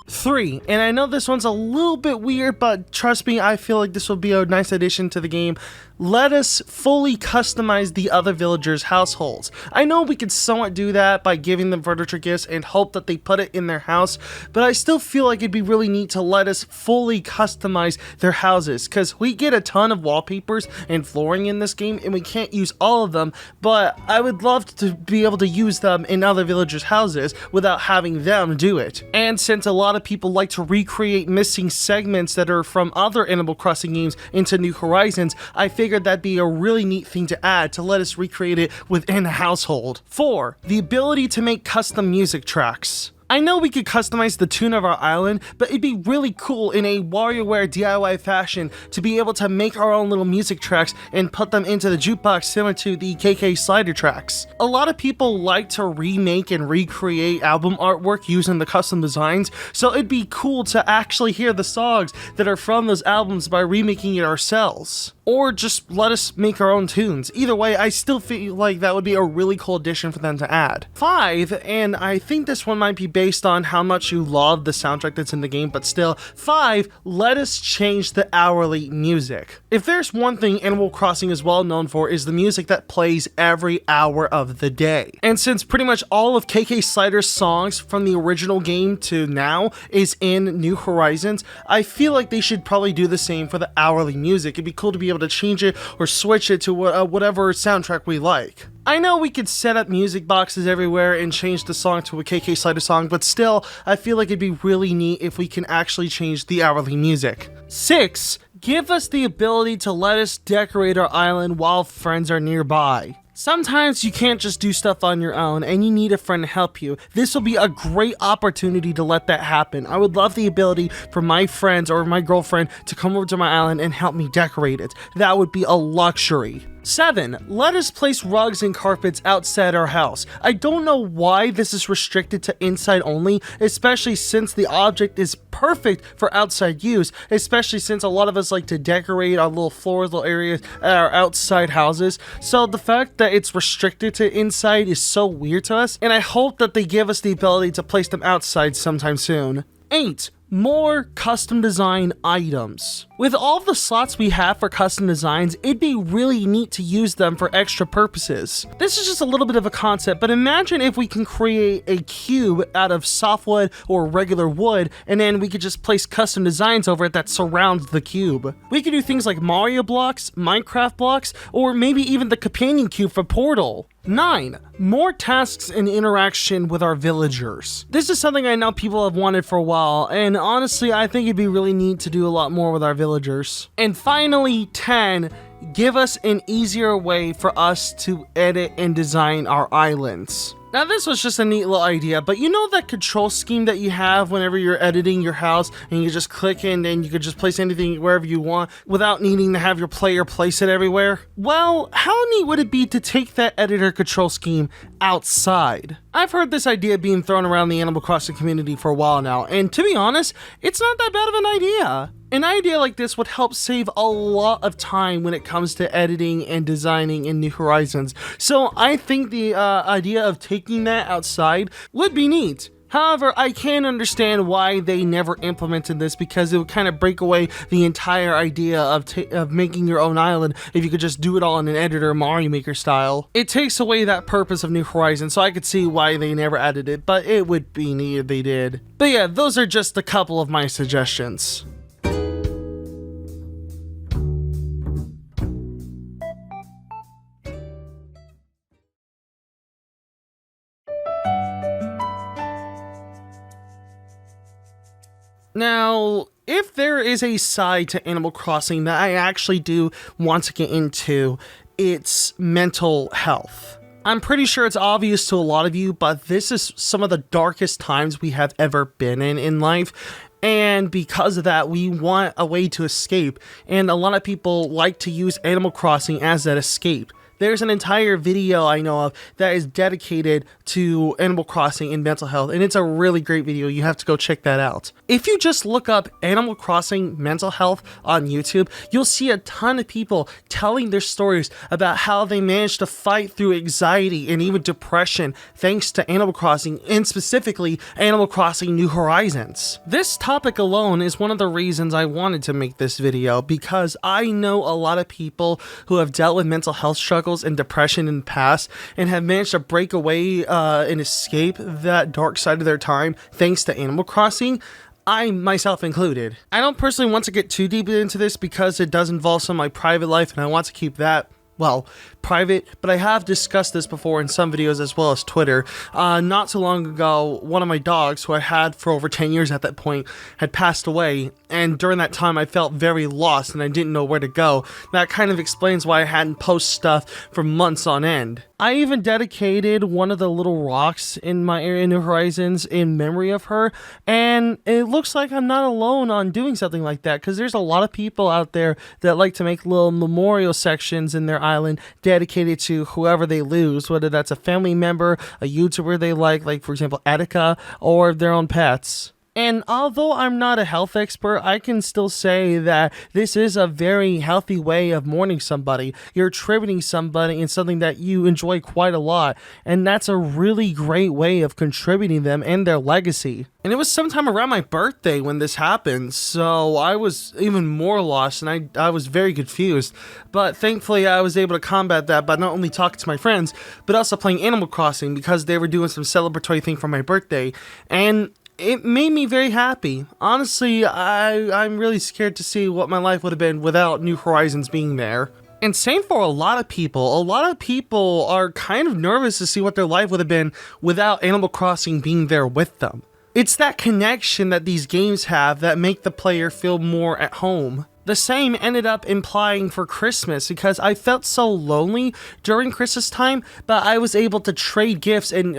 3, and I know this one's a little bit weird, but trust me, I feel like this will be a nice addition to the game. Let us fully customize the other villagers' households. I know we could somewhat do that by giving them furniture gifts and hope that they put it in their house, but I still feel like it'd be really neat to let us fully customize their houses, because we get a ton of wallpapers and flooring in this game, and we can't use all of them, but I would love to be able to use them in other villagers' houses without having them do it. And since a lot of people like to recreate missing segments that are from other Animal Crossing games into New Horizons, I figured that'd be a really neat thing to add to let us recreate it within a household. 4, the ability to make custom music tracks. I know we could customize the tune of our island, but it'd be really cool in a WarioWare DIY fashion to be able to make our own little music tracks and put them into the jukebox similar to the KK Slider tracks. A lot of people like to remake and recreate album artwork using the custom designs, so it'd be cool to actually hear the songs that are from those albums by remaking it ourselves. Or just let us make our own tunes. Either way, I still feel like that would be a really cool addition for them to add. 5, and I think this one might be based on how much you love the soundtrack that's in the game, but still, 5, let us change the hourly music. If there's one thing Animal Crossing is well known for, is the music that plays every hour of the day. And since pretty much all of KK Slider's songs from the original game to now is in New Horizons, I feel like they should probably do the same for the hourly music. It'd be cool to be able to change it or switch it to whatever soundtrack we like. I know we could set up music boxes everywhere and change the song to a KK Slider song, but still, I feel like it'd be really neat if we can actually change the hourly music. 6, give us the ability to let us decorate our island while friends are nearby. Sometimes you can't just do stuff on your own and you need a friend to help you. This will be a great opportunity to let that happen. I would love the ability for my friends or my girlfriend to come over to my island and help me decorate it. That would be a luxury. 7, let us place rugs and carpets outside our house. I don't know why this is restricted to inside only, especially since the object is perfect for outside use, especially since a lot of us like to decorate our little floors, little areas at our outside houses. So the fact that it's restricted to inside is so weird to us, and I hope that they give us the ability to place them outside sometime soon. 8, more custom design items. With all the slots we have for custom designs, it'd be really neat to use them for extra purposes. This is just a little bit of a concept, but imagine if we can create a cube out of softwood or regular wood, and then we could just place custom designs over it that surrounds the cube. We could do things like Mario blocks, Minecraft blocks, or maybe even the companion cube for Portal. 9, more tasks and interaction with our villagers. This is something I know people have wanted for a while, and honestly, I think it'd be really neat to do a lot more with our villagers. And finally, 10, give us an easier way for us to edit and design our islands. Now this was just a neat little idea, but you know that control scheme that you have whenever you're editing your house and you just click in and you could just place anything wherever you want without needing to have your player place it everywhere? Well, how neat would it be to take that editor control scheme outside? I've heard this idea being thrown around the Animal Crossing community for a while now, and to be honest, it's not that bad of an idea. An idea like this would help save a lot of time when it comes to editing and designing in New Horizons. So I think the idea of taking that outside would be neat. However, I can understand why they never implemented this, because it would kind of break away the entire idea of making your own island if you could just do it all in an editor Mario Maker style. It takes away that purpose of New Horizons, so I could see why they never added it, but it would be neat if they did. But yeah, those are just a couple of my suggestions. Now, if there is a side to Animal Crossing that I actually do want to get into, it's mental health. I'm pretty sure it's obvious to a lot of you, but this is some of the darkest times we have ever been in life. And because of that, we want a way to escape. And a lot of people like to use Animal Crossing as that escape. There's an entire video I know of that is dedicated to Animal Crossing and mental health, and it's a really great video. You have to go check that out. If you just look up Animal Crossing mental health on YouTube, you'll see a ton of people telling their stories about how they managed to fight through anxiety and even depression thanks to Animal Crossing, and specifically Animal Crossing New Horizons. This topic alone is one of the reasons I wanted to make this video, because I know a lot of people who have dealt with mental health struggles and depression in the past and have managed to break away and escape that dark side of their time thanks to Animal Crossing. I myself included. I don't personally want to get too deep into this because it does involve some of my private life, and I want to keep that, well, private, but I have discussed this before in some videos as well as Twitter. Not too long ago, one of my dogs, who I had for over 10 years at that point, had passed away, and during that time I felt very lost and I didn't know where to go. That kind of explains why I hadn't posted stuff for months on end. I even dedicated one of the little rocks in my area in New Horizons in memory of her, and it looks like I'm not alone on doing something like that, because there's a lot of people out there that like to make little memorial sections in their island dedicated to whoever they lose, whether that's a family member, a YouTuber they like for example Etika, or their own pets. And although I'm not a health expert, I can still say that this is a very healthy way of mourning somebody. You're attributing somebody in something that you enjoy quite a lot, and that's a really great way of contributing them and their legacy. And it was sometime around my birthday when this happened, so I was even more lost, and I was very confused. But thankfully I was able to combat that by not only talking to my friends, but also playing Animal Crossing, because they were doing some celebratory thing for my birthday, and it made me very happy. Honestly, I'm really scared to see what my life would have been without New Horizons being there. And same for a lot of people. A lot of people are kind of nervous to see what their life would have been without Animal Crossing being there with them. It's that connection that these games have that make the player feel more at home. The same ended up implying for Christmas, because I felt so lonely during Christmas time, but I was able to trade gifts and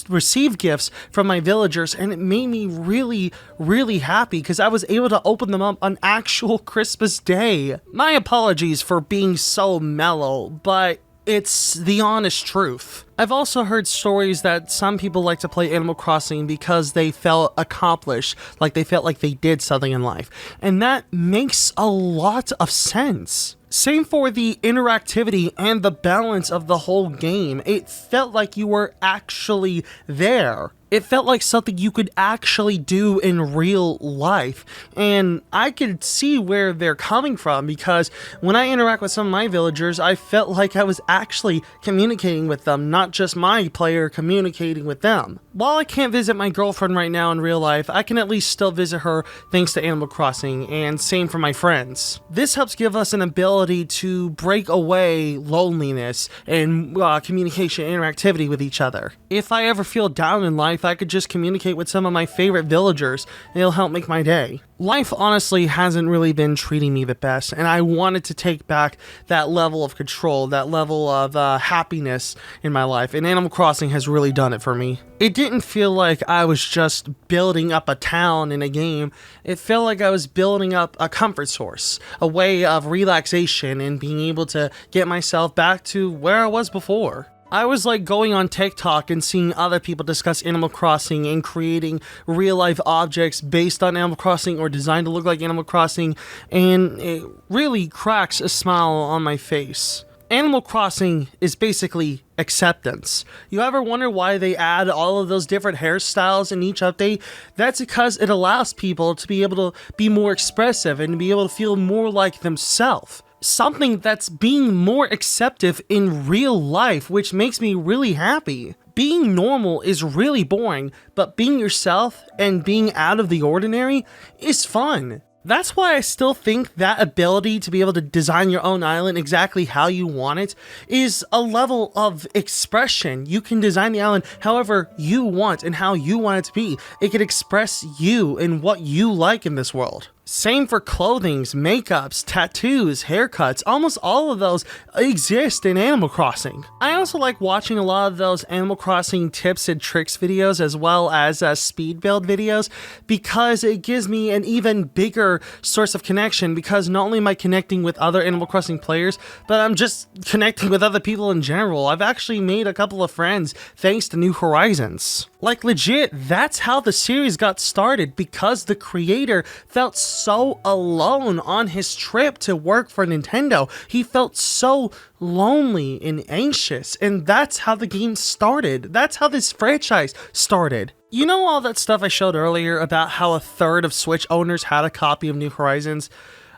receive gifts from my villagers, and it made me really, really happy because I was able to open them up on actual Christmas Day. My apologies for being so mellow, but it's the honest truth. I've also heard stories that some people like to play Animal Crossing because they felt accomplished, like they felt like they did something in life. And that makes a lot of sense. Same for the interactivity and the balance of the whole game. It felt like you were actually there. It felt like something you could actually do in real life. And I could see where they're coming from, because when I interact with some of my villagers, I felt like I was actually communicating with them, not just my player communicating with them. While I can't visit my girlfriend right now in real life, I can at least still visit her thanks to Animal Crossing, and same for my friends. This helps give us an ability to break away loneliness and communication and interactivity with each other. If I ever feel down in life, I could just communicate with some of my favorite villagers, and it'll help make my day. Life honestly hasn't really been treating me the best, and I wanted to take back that level of control, that level of happiness in my life, and Animal Crossing has really done it for me. It didn't feel like I was just building up a town in a game. It felt like I was building up a comfort source, a way of relaxation and being able to get myself back to where I was before. I was like going on TikTok and seeing other people discuss Animal Crossing and creating real life objects based on Animal Crossing or designed to look like Animal Crossing, and it really cracks a smile on my face. Animal Crossing is basically acceptance. You ever wonder why they add all of those different hairstyles in each update? That's because it allows people to be able to be more expressive and to be able to feel more like themselves. Something that's being more acceptive in real life, which makes me really happy. Being normal is really boring, but being yourself and being out of the ordinary is fun. That's why I still think that ability to be able to design your own island exactly how you want it is a level of expression. You can design the island however you want and how you want it to be. It can express you and what you like in this world. Same for clothings, makeups, tattoos, haircuts, almost all of those exist in Animal Crossing. I also like watching a lot of those Animal Crossing tips and tricks videos as well as speed build videos because it gives me an even bigger source of connection because not only am I connecting with other Animal Crossing players, but I'm just connecting with other people in general. I've actually made a couple of friends thanks to New Horizons. Like legit, that's how the series got started because the creator felt so alone on his trip to work for Nintendo. He felt so lonely and anxious, and that's how the game started. That's how this franchise started. You know all that stuff I showed earlier about how a third of Switch owners had a copy of New Horizons?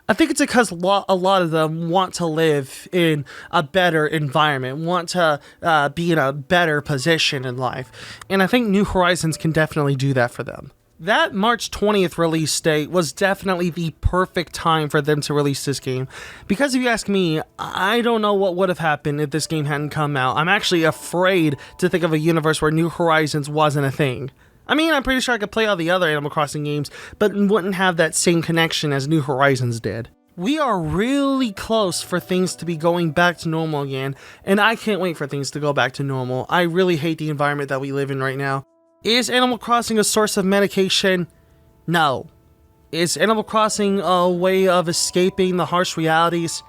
I think it's because a lot of them want to live in a better environment, want to be in a better position in life, and I think New Horizons can definitely do that for them. That March 20th release date was definitely the perfect time for them to release this game, because if you ask me, I don't know what would have happened if this game hadn't come out. I'm actually afraid to think of a universe where New Horizons wasn't a thing. I mean, I'm pretty sure I could play all the other Animal Crossing games, but wouldn't have that same connection as New Horizons did. We are really close for things to be going back to normal again, and I can't wait for things to go back to normal. I really hate the environment that we live in right now. Is Animal Crossing a source of medication? No. Is Animal Crossing a way of escaping the harsh realities?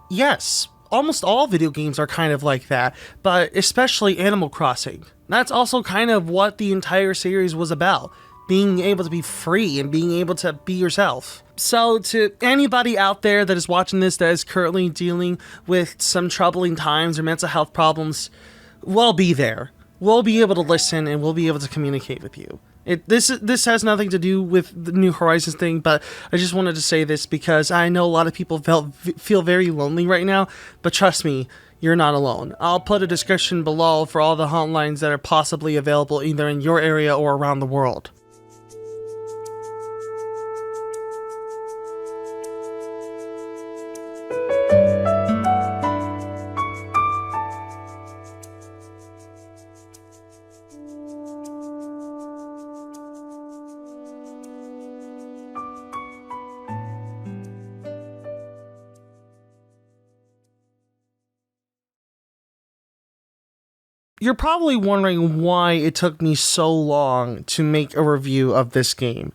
Yes. Almost all video games are kind of like that, but especially Animal Crossing. That's also kind of what the entire series was about. Being able to be free and being able to be yourself. So to anybody out there that is watching this that is currently dealing with some troubling times or mental health problems, we'll be there. We'll be able to listen and we'll be able to communicate with you. This has nothing to do with the New Horizons thing, but I just wanted to say this because I know a lot of people feel very lonely right now, but trust me, you're not alone. I'll put a description below for all the hotlines that are possibly available either in your area or around the world. You're probably wondering why it took me so long to make a review of this game.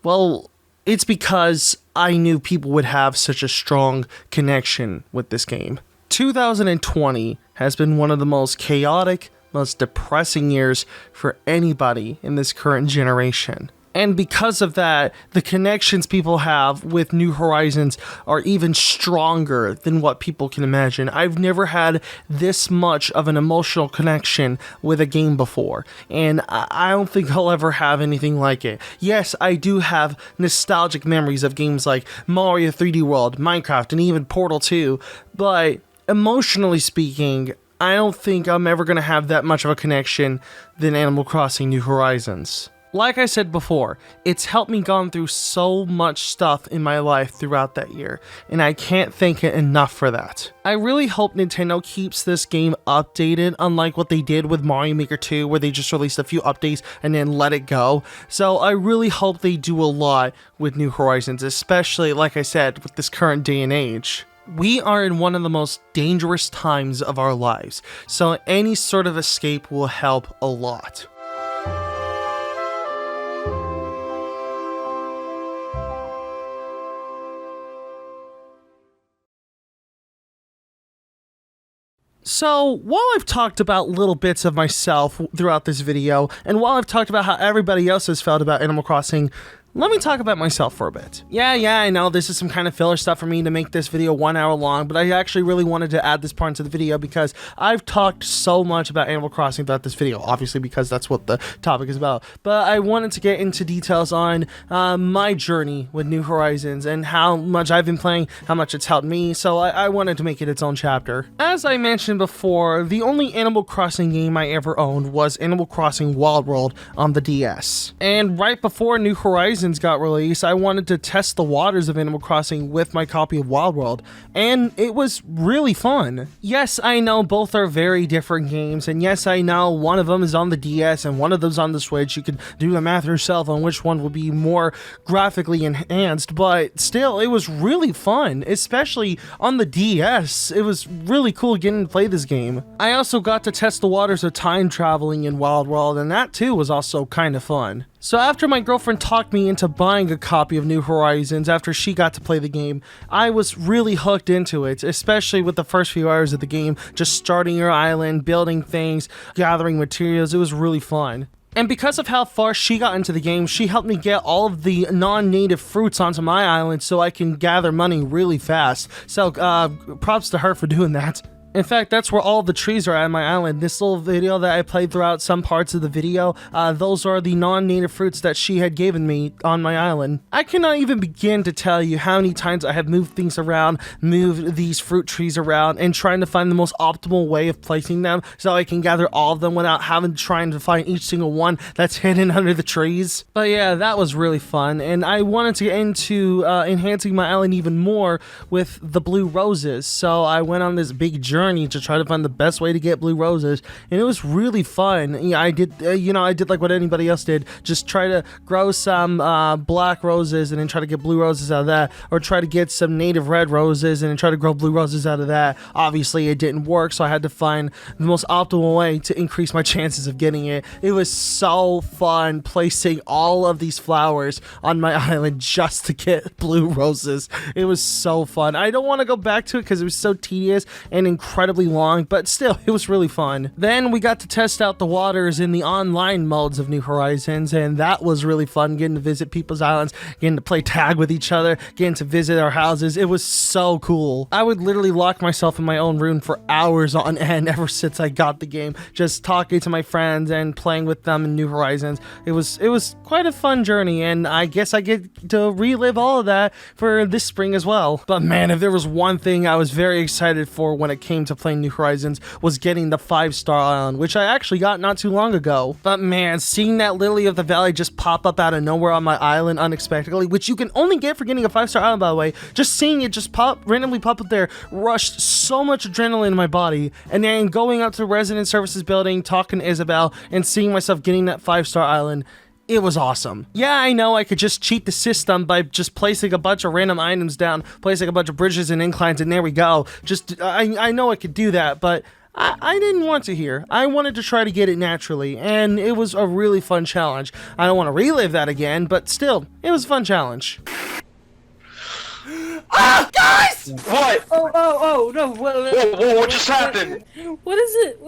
Well, it's because I knew people would have such a strong connection with this game. 2020 has been one of the most chaotic, most depressing years for anybody in this current generation. And because of that, the connections people have with New Horizons are even stronger than what people can imagine. I've never had this much of an emotional connection with a game before, and I don't think I'll ever have anything like it. Yes, I do have nostalgic memories of games like Mario 3D World, Minecraft, and even Portal 2, but emotionally speaking, I don't think I'm ever going to have that much of a connection than Animal Crossing New Horizons. Like I said before, it's helped me gone through so much stuff in my life throughout that year, and I can't thank it enough for that. I really hope Nintendo keeps this game updated, unlike what they did with Mario Maker 2, where they just released a few updates and then let it go. So I really hope they do a lot with New Horizons, especially, like I said, with this current day and age. We are in one of the most dangerous times of our lives, so any sort of escape will help a lot. So, while I've talked about little bits of myself throughout this video, and while I've talked about how everybody else has felt about Animal Crossing, let me talk about myself for a bit. Yeah, I know this is some kind of filler stuff for me to make this video 1 hour long, but I actually really wanted to add this part into the video because I've talked so much about Animal Crossing throughout this video, obviously because that's what the topic is about. But I wanted to get into details on my journey with New Horizons and how much I've been playing, how much it's helped me, so I wanted to make it its own chapter. As I mentioned before, the only Animal Crossing game I ever owned was Animal Crossing Wild World on the DS. And right before New Horizons got released, I wanted to test the waters of Animal Crossing with my copy of Wild World, and it was really fun. Yes, I know both are very different games, and yes, I know one of them is on the DS and one of them's on the Switch. You can do the math yourself on which one would be more graphically enhanced, but still, it was really fun, especially on the DS. It was really cool getting to play this game. I also got to test the waters of time traveling in Wild World, and that too was also kind of fun. So after my girlfriend talked me into buying a copy of New Horizons after she got to play the game, I was really hooked into it, especially with the first few hours of the game, just starting your island, building things, gathering materials. It was really fun. And because of how far she got into the game, she helped me get all of the non-native fruits onto my island so I can gather money really fast. So props to her for doing that. In fact, that's where all the trees are at my island. This little video that I played throughout some parts of the video, those are the non-native fruits that she had given me on my island. I cannot even begin to tell you how many times I have moved things around, moved these fruit trees around, and trying to find the most optimal way of placing them so I can gather all of them without trying to find each single one that's hidden under the trees. But yeah, that was really fun, and I wanted to get into enhancing my island even more with the blue roses, so I went on this big journey to try to find the best way to get blue roses, and it was really fun. Yeah, I did like what anybody else did, just try to grow some black roses and then try to get blue roses out of that, or try to get some native red roses and then try to grow blue roses out of that. Obviously it didn't work, so I had to find the most optimal way to increase my chances of getting it. It was so fun placing all of these flowers on my island just to get blue roses. It was so fun. I don't want to go back to it because it was so tedious and incredibly long, but still, it was really fun. Then we got to test out the waters in the online modes of New Horizons, and that was really fun, getting to visit people's islands, getting to play tag with each other, getting to visit our houses. It was so cool. I would literally lock myself in my own room for hours on end ever since I got the game, just talking to my friends and playing with them in New Horizons. It was quite a fun journey, and I guess I get to relive all of that for this spring as well. But man, if there was one thing I was very excited for when it came to playing New Horizons, was getting the 5-star island, which I actually got not too long ago. But man, seeing that Lily of the Valley just pop up out of nowhere on my island unexpectedly, which you can only get for getting a 5-star island, by the way, just seeing it just randomly pop up there rushed so much adrenaline in my body. And then going up to the resident services building, talking to Isabel, and seeing myself getting that 5-star island, it was awesome. Yeah, I know I could just cheat the system by just placing a bunch of random items down, placing a bunch of bridges and inclines, and there we go. I know I could do that, but I didn't want to here. I wanted to try to get it naturally, and it was a really fun challenge. I don't want to relive that again, but still, it was a fun challenge. Ah, guys! What? Oh, no. What just happened? What is it?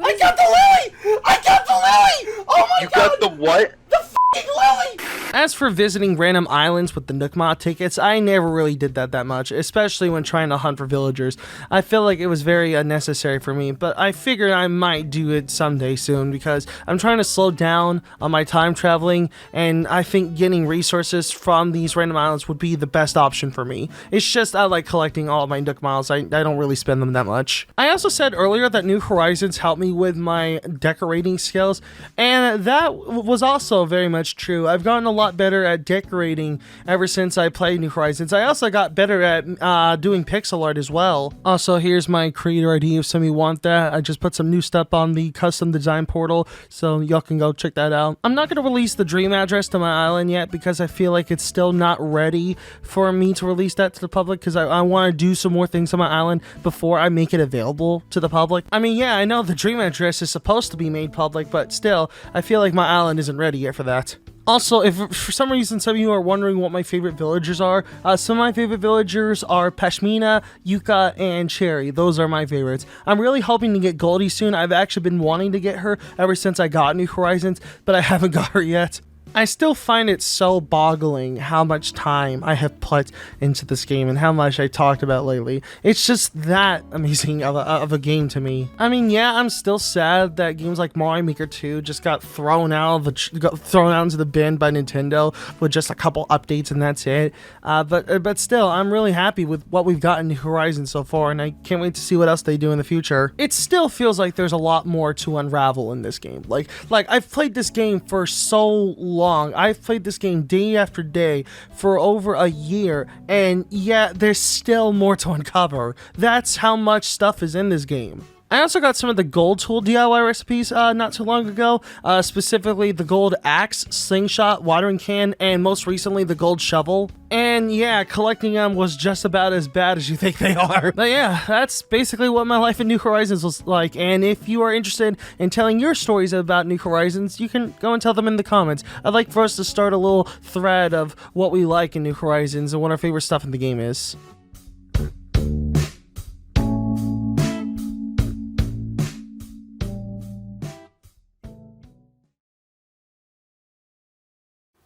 I got the lily! I got the lily! Oh my god! You got the what? The f***ing lily! As for visiting random islands with the Nook Mod tickets, I never really did that much, especially when trying to hunt for villagers. I feel like it was very unnecessary for me, but I figured I might do it someday soon because I'm trying to slow down on my time traveling, and I think getting resources from these random islands would be the best option for me. It's just I like collecting all of my Nook Miles. I don't really spend them that much. I also said earlier that New Horizons helped me with my decorating skills, and that was also very much true. I've gotten a lot better at decorating ever since I played New Horizons. I also got better at doing pixel art as well. Also, here's my creator ID if some of you want that. I just put some new stuff on the custom design portal, so y'all can go check that out. I'm not going to release the dream address to my island yet because I feel like it's still not ready for me to release that to the public, because I want to do some more things on my island before I make it available to the public. I mean, yeah, I know the dream address is supposed to be made public, but still, I feel like my island isn't ready yet for that. Also, if for some reason some of you are wondering what my favorite villagers are, some of my favorite villagers are Pashmina, Yuka, and Cherry. Those are my favorites. I'm really hoping to get Goldie soon. I've actually been wanting to get her ever since I got New Horizons, but I haven't got her yet. I still find it so boggling how much time I have put into this game and how much I talked about lately. It's just that amazing of a game to me. I mean, yeah, I'm still sad that games like Mario Maker 2 just got thrown out into the bin by Nintendo with just a couple updates and that's it. But still, I'm really happy with what we've got in New Horizons so far, and I can't wait to see what else they do in the future. It still feels like there's a lot more to unravel in this game. Like I've played this game for so long. I've played this game day after day for over a year, and yeah, there's still more to uncover. That's how much stuff is in this game. I also got some of the gold tool DIY recipes not too long ago, specifically the gold axe, slingshot, watering can, and most recently the gold shovel. And yeah, collecting them was just about as bad as you think they are. But yeah, that's basically what my life in New Horizons was like, and if you are interested in telling your stories about New Horizons, you can go and tell them in the comments. I'd like for us to start a little thread of what we like in New Horizons and what our favorite stuff in the game is.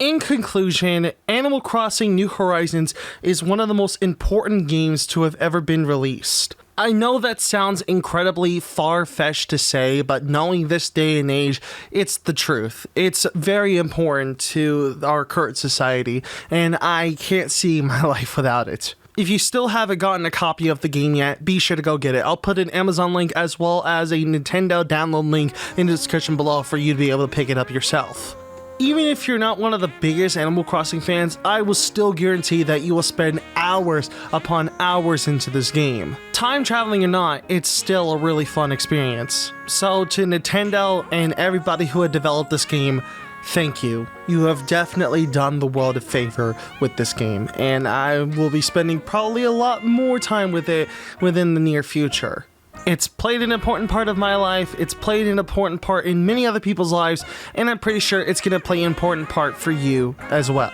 In conclusion, Animal Crossing New Horizons is one of the most important games to have ever been released. I know that sounds incredibly far-fetched to say, but knowing this day and age, it's the truth. It's very important to our current society, and I can't see my life without it. If you still haven't gotten a copy of the game yet, be sure to go get it. I'll put an Amazon link as well as a Nintendo download link in the description below for you to be able to pick it up yourself. Even if you're not one of the biggest Animal Crossing fans, I will still guarantee that you will spend hours upon hours into this game. Time traveling or not, it's still a really fun experience. So to Nintendo and everybody who had developed this game, thank you. You have definitely done the world a favor with this game, and I will be spending probably a lot more time with it within the near future. It's played an important part of my life, it's played an important part in many other people's lives, and I'm pretty sure it's going to play an important part for you as well.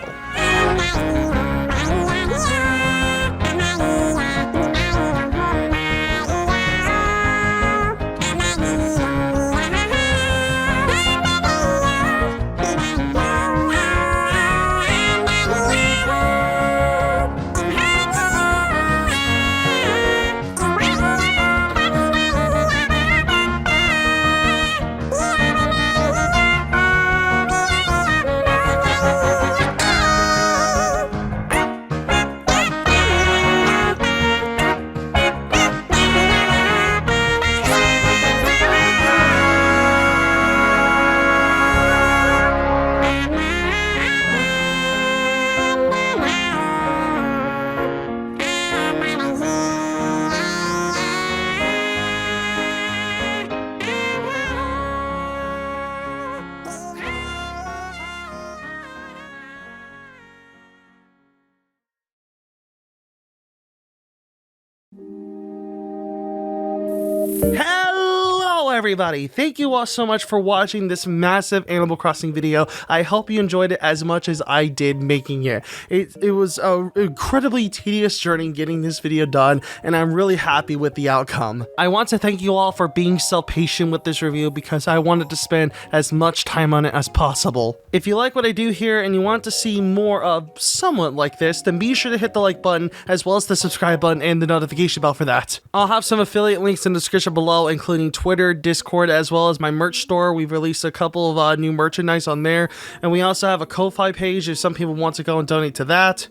Hello everybody! Thank you all so much for watching this massive Animal Crossing video. I hope you enjoyed it as much as I did making it. It was an incredibly tedious journey getting this video done, and I'm really happy with the outcome. I want to thank you all for being so patient with this review because I wanted to spend as much time on it as possible. If you like what I do here and you want to see more of somewhat like this, then be sure to hit the like button as well as the subscribe button and the notification bell for that. I'll have some affiliate links in the description below, including Twitter, Discord, as well as my merch store. We've released a couple of new merchandise on there, and we also have a Ko-Fi page if some people want to go and donate to that.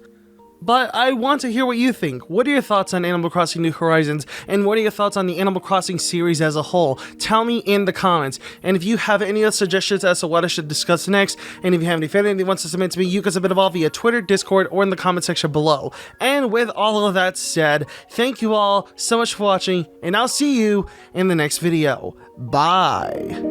But I want to hear what you think. What are your thoughts on Animal Crossing New Horizons, and what are your thoughts on the Animal Crossing series as a whole? Tell me in the comments. And if you have any other suggestions as to what I should discuss next, and if you have any fan that wants to submit to me, you can submit them all via Twitter, Discord, or in the comment section below. And with all of that said, thank you all so much for watching, and I'll see you in the next video. Bye!